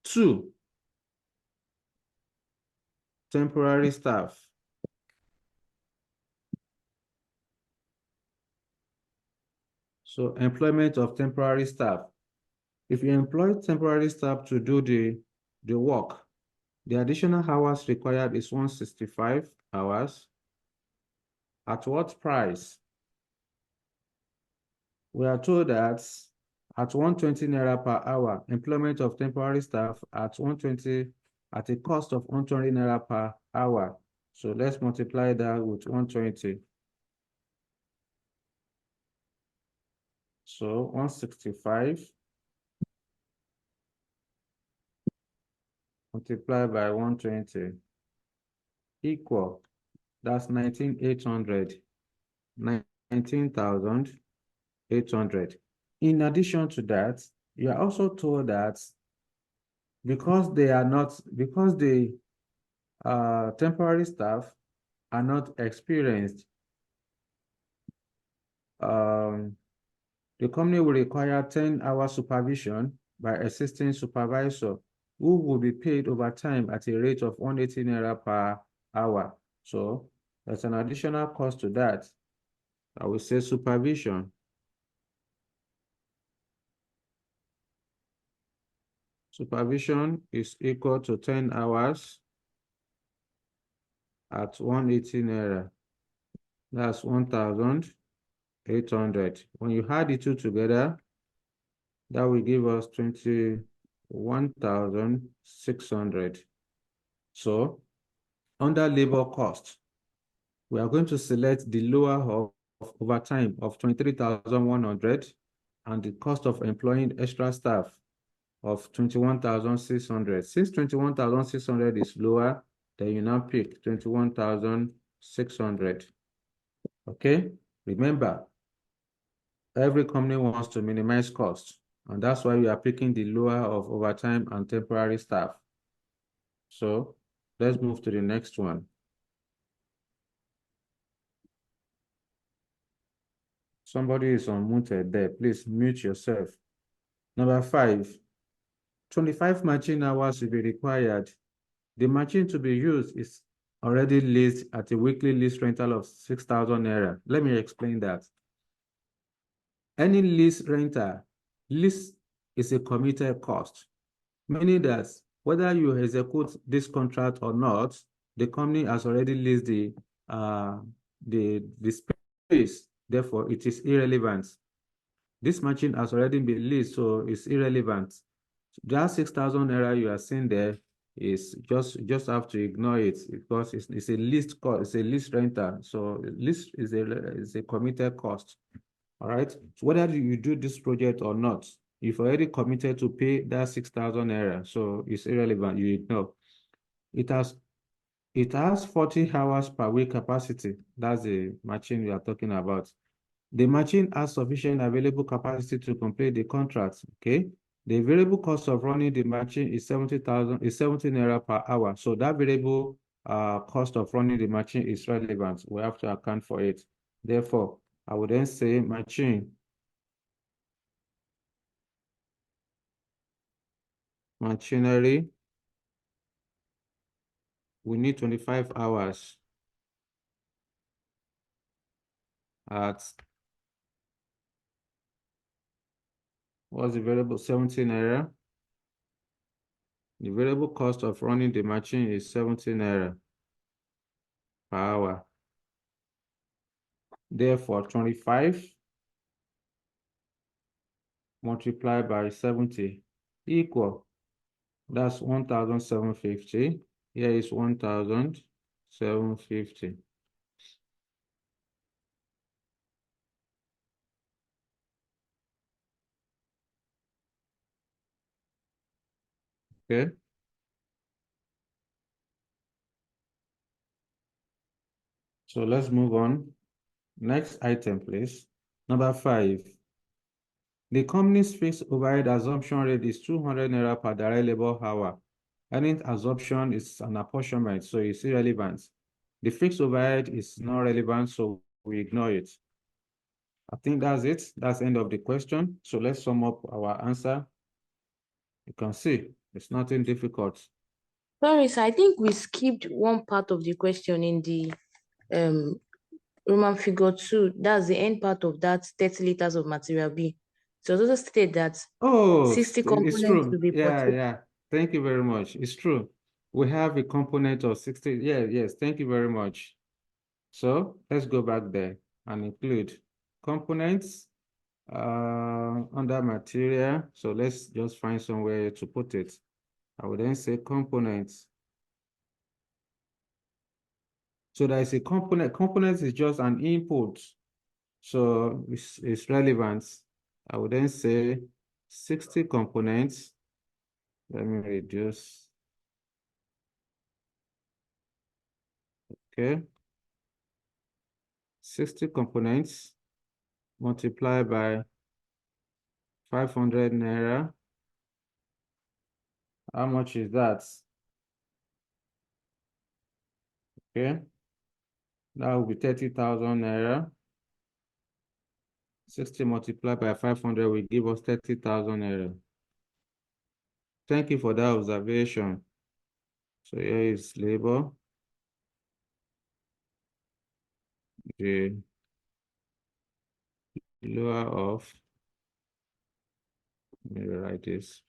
2. Temporary staff. So employment of temporary staff. If you employ temporary staff to do the work, the additional hours required is 165 hours. At what price? We are told that at 120 naira per hour, employment of temporary staff at 120 at a cost of 120 naira per hour. So let's multiply that with 120. So 165 multiplied by 120 equal, that's 19,800. 19,800. In addition to that, you are also told that because the temporary staff are not experienced, the company will require 10-hour supervision by assistant supervisor who will be paid overtime at a rate of 180 naira per hour. So there's an additional cost to that. I will say supervision. Supervision is equal to 10 hours at 180 naira. That's 1,800. When you add the two together, that will give us 21,600. So under labor cost, we are going to select the lower of overtime of 23,100 and the cost of employing extra staff of 21,600. Since 21,600 is lower, then you now pick 21,600. Okay, remember, every company wants to minimize costs, and that's why we are picking the lower of overtime and temporary staff. So let's move to the next one. Somebody is unmuted there. Please mute yourself. Number 5, 25 machine hours will be required. The machine to be used is already leased at a weekly lease rental of 6,000 naira. Let me explain that. Any lease renter, lease is a committed cost, meaning that whether you execute this contract or not, the company has already leased the space. Therefore, it is irrelevant. This machine has already been leased, so it's irrelevant. That 6,000 naira you are seeing there is just have to ignore it because it's a leased cost, it's a lease renter. So lease is a committed cost. All right. So whether you do this project or not, you've already committed to pay that 6,000 naira, so it's irrelevant. You ignore. It has It has 40 hours per week capacity. That's the machine we are talking about. The machine has sufficient available capacity to complete the contract. Okay. The variable cost of running the machine is 70 naira per hour. So that variable cost of running the machine is relevant. We have to account for it. Therefore, I would then say machinery, we need 25 hours at, what's the variable? 70 naira. The variable cost of running the machine is 70 naira per hour. Therefore, 25 multiplied by 70 equal, that's 1,750. Here is 1,750. Okay. So let's move on. Next item, please. Number 5. The company's fixed overhead assumption rate is 200 naira per direct labor hour. Any assumption is an apportionment, so it's irrelevant. The fixed overhead is not relevant, so we ignore it. I think that's it. That's the end of the question. So let's sum up our answer. You can see it's nothing difficult. Sorry, sir, I think we skipped one part of the question in the Roman figure 2. That's the end part of that 30 liters of material B. So it also stated that 60 it's components true. will be Yeah, purchased. yeah. Thank you very much. It's true. We have a component of 60. Yeah, yes. Thank you very much. So let's go back there and include components under material. So let's just find somewhere to put it. I would then say components. So there is a component. Components is just an input. So it's relevant. I would then say 60 components. Let me reduce. Okay. 60 components multiplied by 500 naira. How much is that? Okay. That will be 30,000 naira. 60 multiplied by 500 will give us 30,000 naira. Thank you for that observation. So here is labor. The lower of, let me write this.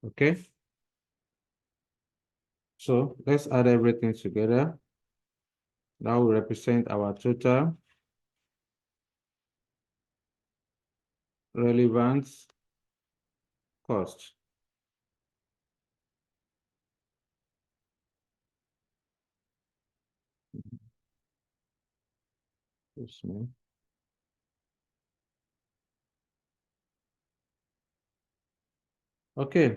Okay. So let's add everything together. That will represent our total relevant cost. Okay.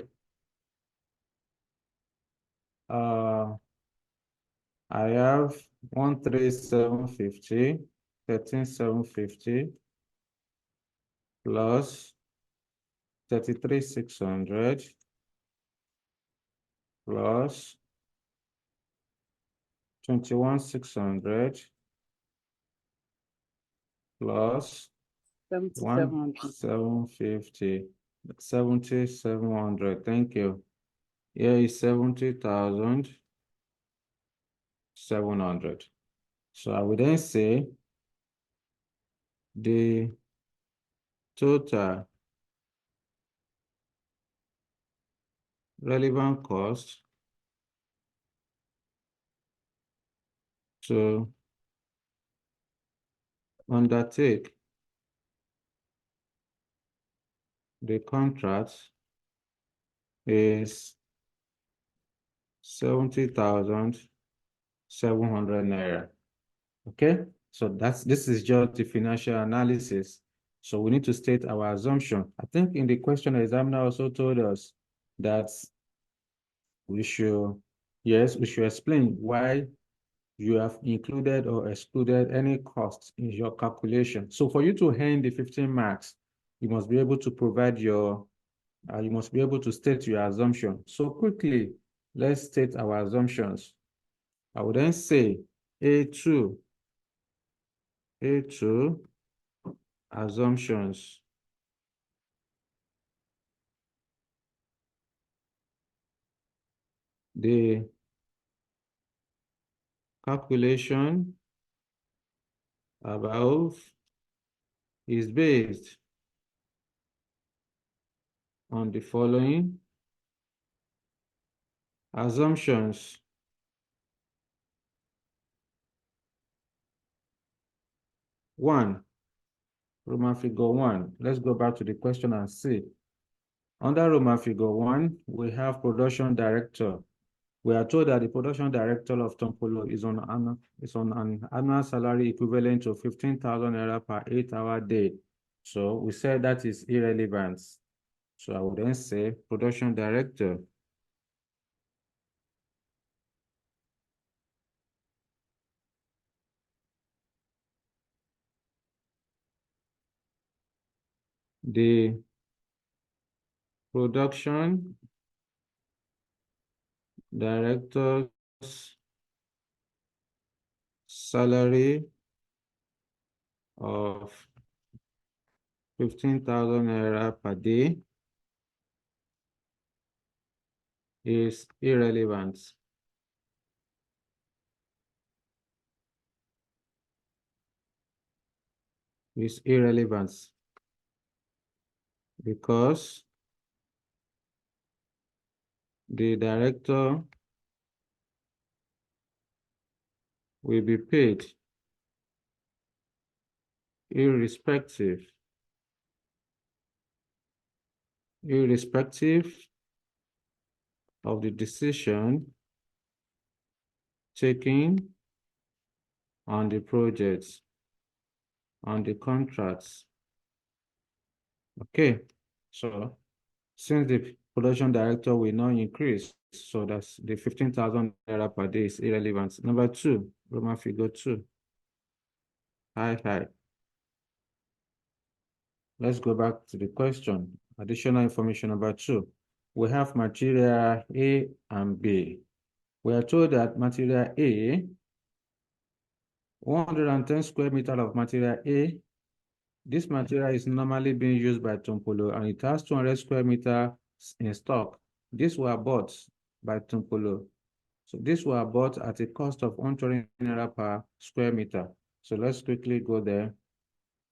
I have 13,750, 13,750 plus 33,600 plus 21,600 plus 1,750, 7,700. Thank you. Here is 70,700. So I would then say the total relevant cost to undertake the contract is 70,700 naira. Okay, so this is just the financial analysis. So we need to state our assumption. I think in the question, the examiner also told us that we should explain why you have included or excluded any costs in your calculation. So for you to earn the 15 marks, you must be able to provide you must be able to state your assumption. So quickly, let's state our assumptions. I would then say A2 assumptions. The calculation above is based on the following assumptions. One, Roman figure 1. Let's go back to the question and see. Under Roman figure 1, we have production director. We are told that the production director of Tompolo is on an annual salary equivalent to 15,000 naira per 8-hour day. So we said that is irrelevant. So I would then say production director the production director's salary of 15,000 naira per day is irrelevant. Is irrelevant because the director will be paid irrespective of the decision taken on the projects, on the contracts. Okay, so since the production director will not increase, so that's the 15,000 naira per day is irrelevant. Number 2, Roman figure 2. Hi. Let's go back to the question. Additional information number 2. We have material A and B. We are told that material A, 110 square meters of material A. This material is normally being used by Tompolo and it has 200 square meters in stock. These were bought by Tompolo. So these were bought at a cost of 120 naira per square meter. So let's quickly go there.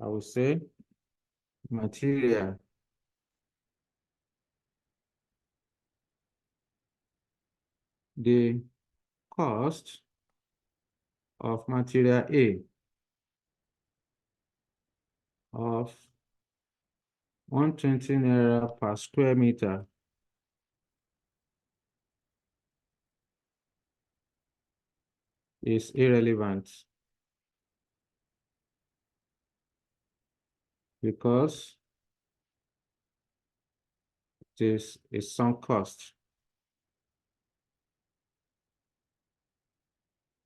I will say material the cost of material A of 120 naira per square meter is irrelevant because this is some cost.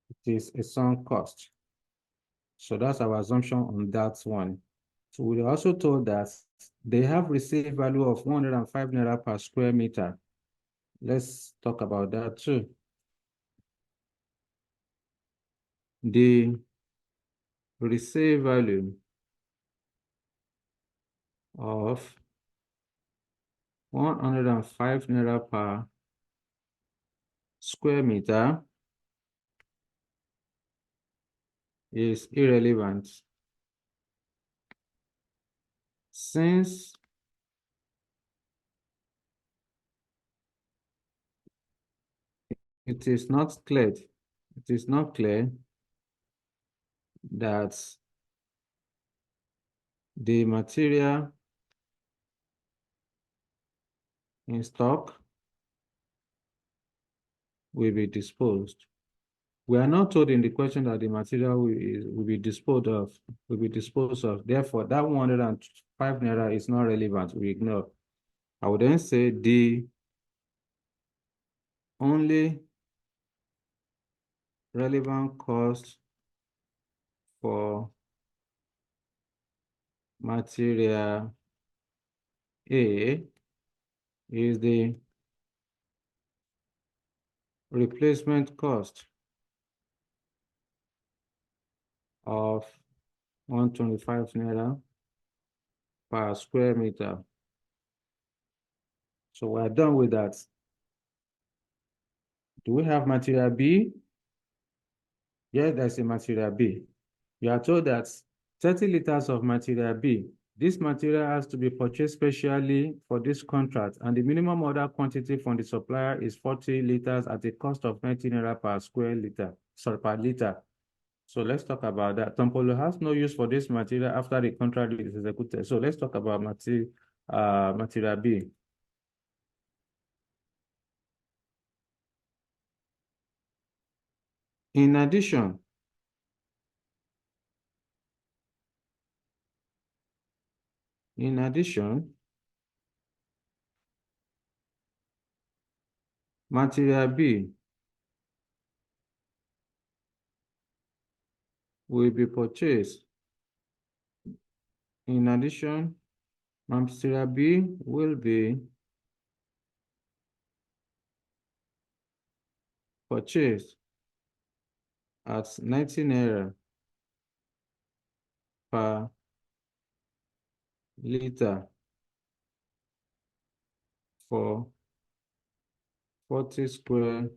It is a sunk cost. So that's our assumption on that one. So we are also told that they have received value of 105 naira per square meter. Let's talk about that too. The received value of 105 naira per square meter is irrelevant since it is not clear that the material in stock will be disposed. We are not told in the question that the material will be disposed of. Therefore, that 105 naira is not relevant. We ignore. I would then say the only relevant cost for material A is the replacement cost of 125 naira per square meter. So we're done with that. Do we have material B? Yes, there's a material B. You are told that 30 liters of material B. This material has to be purchased specially for this contract, and the minimum order quantity from the supplier is 40 liters at a cost of 19 naira per square liter, sorry, per liter. So let's talk about that. Tompolo has no use for this material after the contract is executed. So let's talk about material B. In addition, material B will be purchased. In addition, material B will be purchased at 90 naira per liter for 40 square,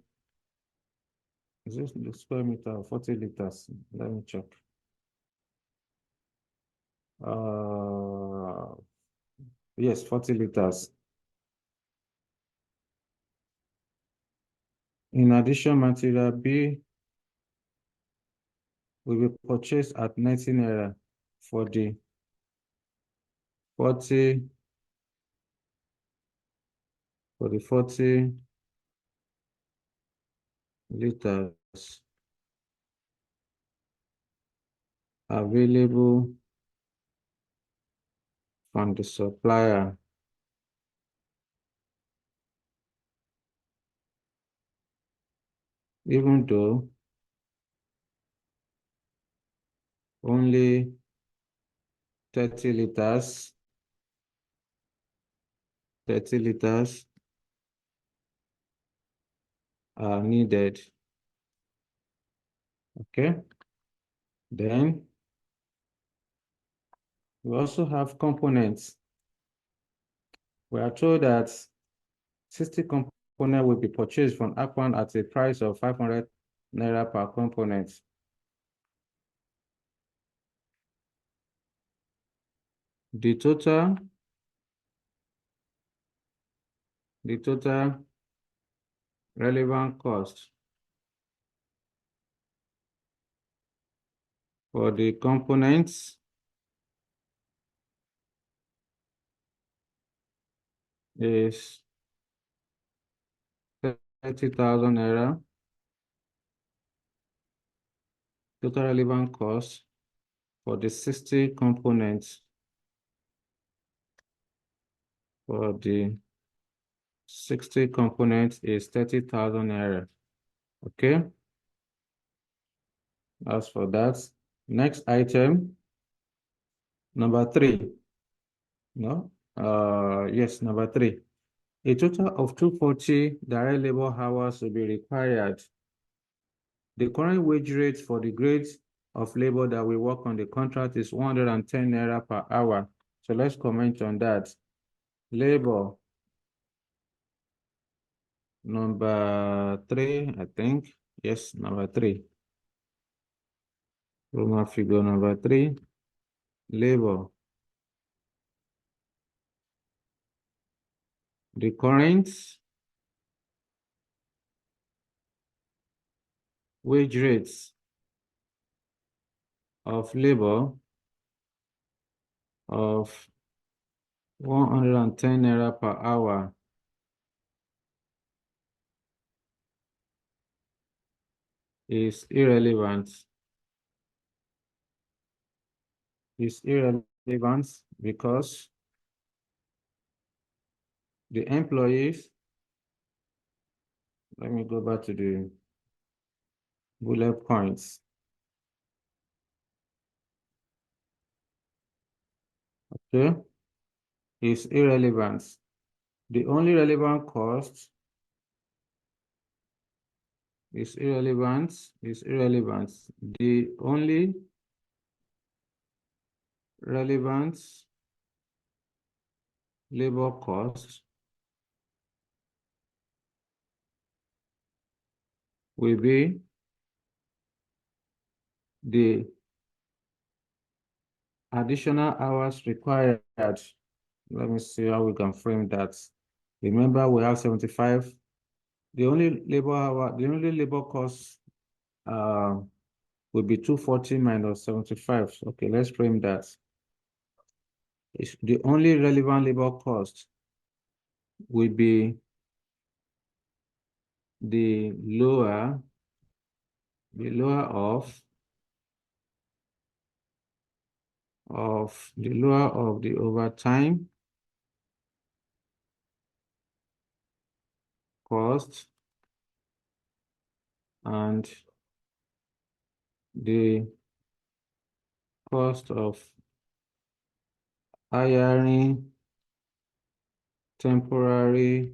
is this the square meter or 40 liters? Let me check. Yes, 40 liters. In addition, material B will be purchased at 90 naira for the 40 liters available from the supplier. Even though only 30 liters are needed. Okay. Then we also have components. We are told that 60 components will be purchased from Akpan at a price of 500 naira per component. The total relevant cost for the components is 30,000 naira. Total relevant cost for the 60 components is 30,000 naira. Okay. As for that, next item, number 3. No? Yes, number 3. A total of 240 direct labor hours will be required. The current wage rate for the grades of labor that we work on the contract is 110 naira per hour. So let's comment on that. Labor, number 3, I think. Yes, number 3. Roman figure number 3. Labor. The current wage rates of labor of 110 naira per hour is irrelevant. It's irrelevant because the employees let me go back to the bullet points. Okay, is irrelevant. The only relevant cost is irrelevant, The only relevant labor cost will be the additional hours required. Let me see how we can frame that. Remember, we have 75. The only labor cost will be 240 minus 75. Okay, let's frame that. The only relevant labor cost will be the lower of the overtime cost and the cost of hiring temporary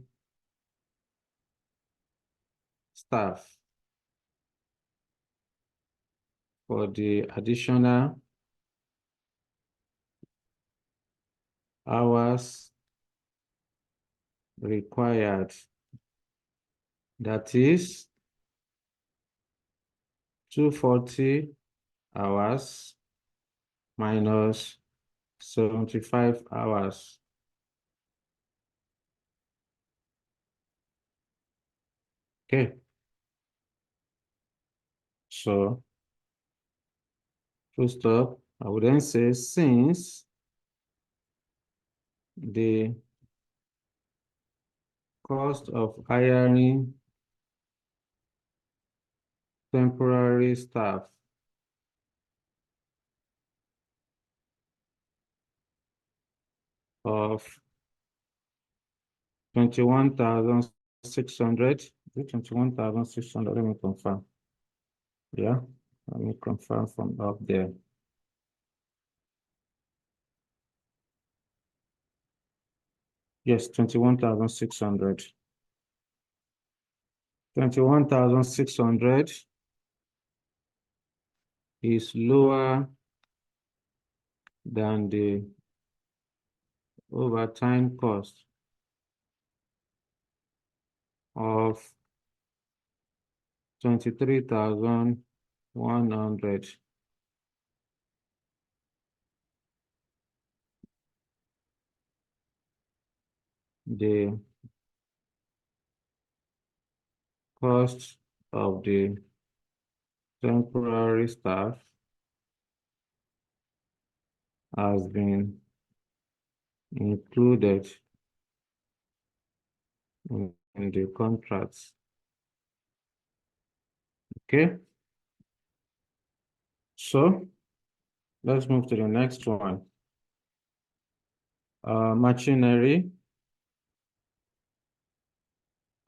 staff for the additional hours required. That is 240 hours minus 75 hours. Okay. So, full stop. I would then say since the cost of hiring temporary staff of 21,600. 21,600? Let me confirm. Yeah, let me confirm from up there. Yes, 21,600. 21,600 is lower than the overtime cost of 23,100. The cost of the temporary staff has been included in the contracts. Okay. So let's move to the next one. Machinery.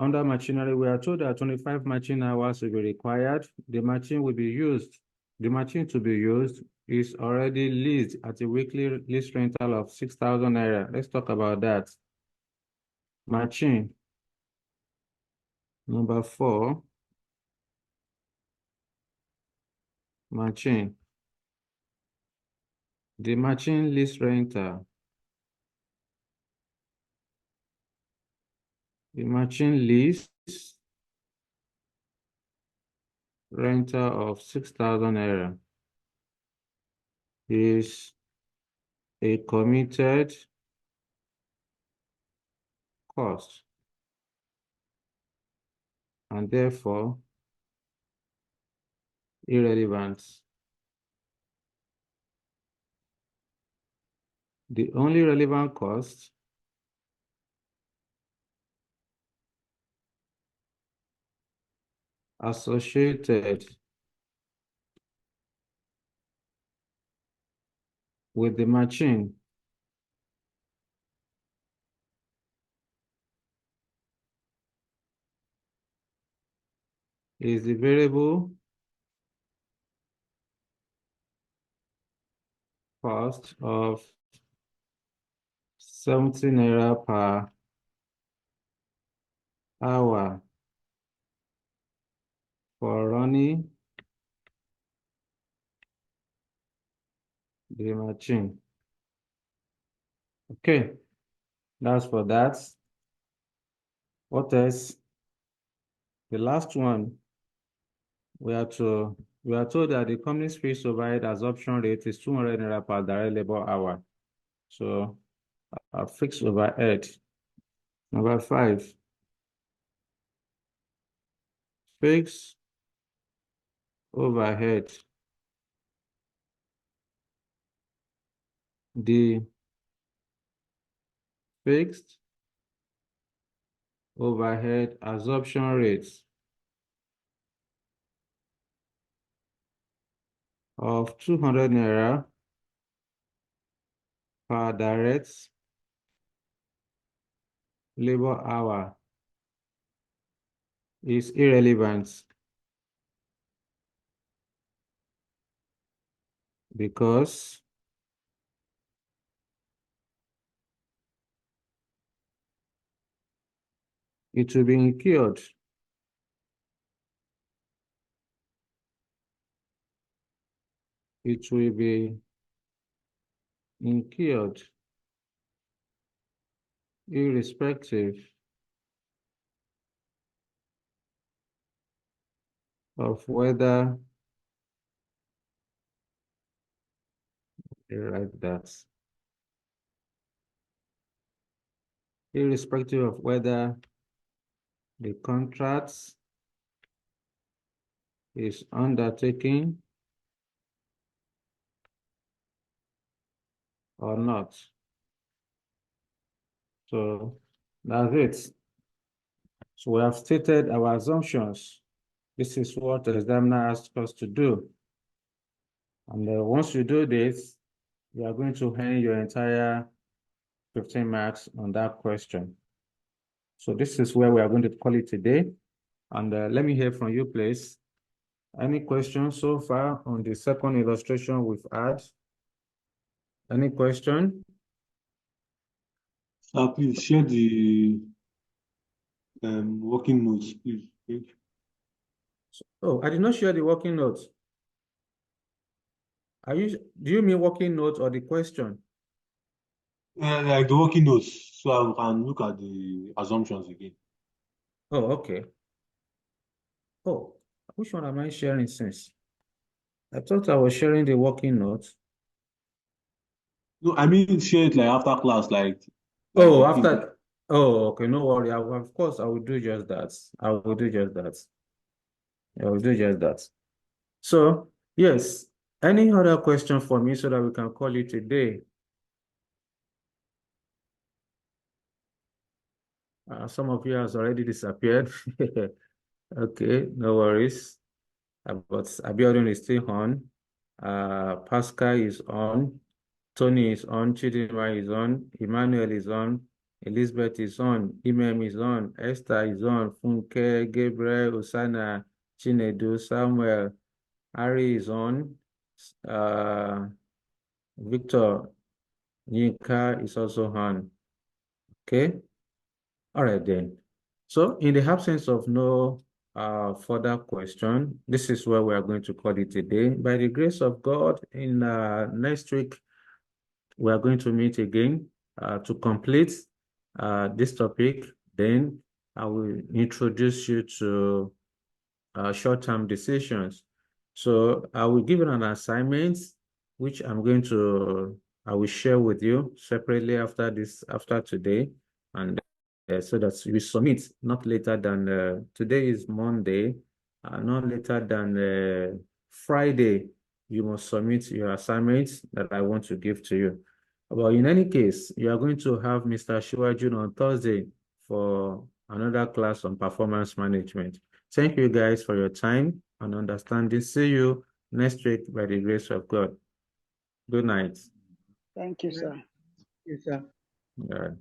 Under machinery, we are told that 25 machine hours will be required. The machine will be used. The machine to be used is already leased at a weekly lease rental of 6,000 naira. Let's talk about that. Machine. Number 4. Machine. The machine lease rental. The machine lease rental of 6,000 naira is a committed cost and therefore irrelevant. The only relevant cost associated with the machine is the variable cost of 70 naira per hour for running the machine. Okay, that's for that. What else? The last one, we are told that the company's fixed overhead absorption rate is 200 naira per direct labor hour. So a fixed overhead. Number 5, fixed overhead. The fixed overhead absorption rates of 200 naira per direct labor hour is irrelevant because it will be incurred irrespective of whether irrespective of whether the contract is undertaken or not. So that's it. So we have stated our assumptions. This is what the examiner asked us to do. And once you do this, you are going to earn your entire 15 marks on that question. So this is where we are going to call it today. And let me hear from you, please. Any questions so far on the second illustration we've had? Any question? Sir, please share the working notes, please. Oh, I did not share the working notes. Do you mean working notes or the question? Like the working notes, so I can look at the assumptions again. Oh, okay. Oh, which one am I sharing since? I thought I was sharing the working notes. No, I mean share it like after class, like Oh, working. after. Oh, okay. No worry. Of course, I will do just that. I will do just that. I will do just that. So, yes. Any other question for me so that we can call it a day? Some of you has already disappeared. Okay, no worries. But Abiodun is still on. Pascal is on. Tony is on. Chidinma is on. Emmanuel is on. Elizabeth is on. Imem is on. Esther is on. Funke, Gabriel, Osana, Chinedu, Samuel, Ari is on. Victor, Yinka is also on. Okay. All right then. So in the absence of no further question, this is where we are going to call it a day. By the grace of God, in next week, we are going to meet again to complete this topic. Then I will introduce you to short-term decisions. So I will give you an assignment, which I will share with you separately after today, and so that we submit not later than today is Monday, not later than Friday. You must submit your assignments that I want to give to you. But in any case, you are going to have Mr. Shiwaju on Thursday for another class on performance management. Thank you guys for your time and understanding. See you next week by the grace of God. Good night. Thank you, sir. Yes, sir. All right.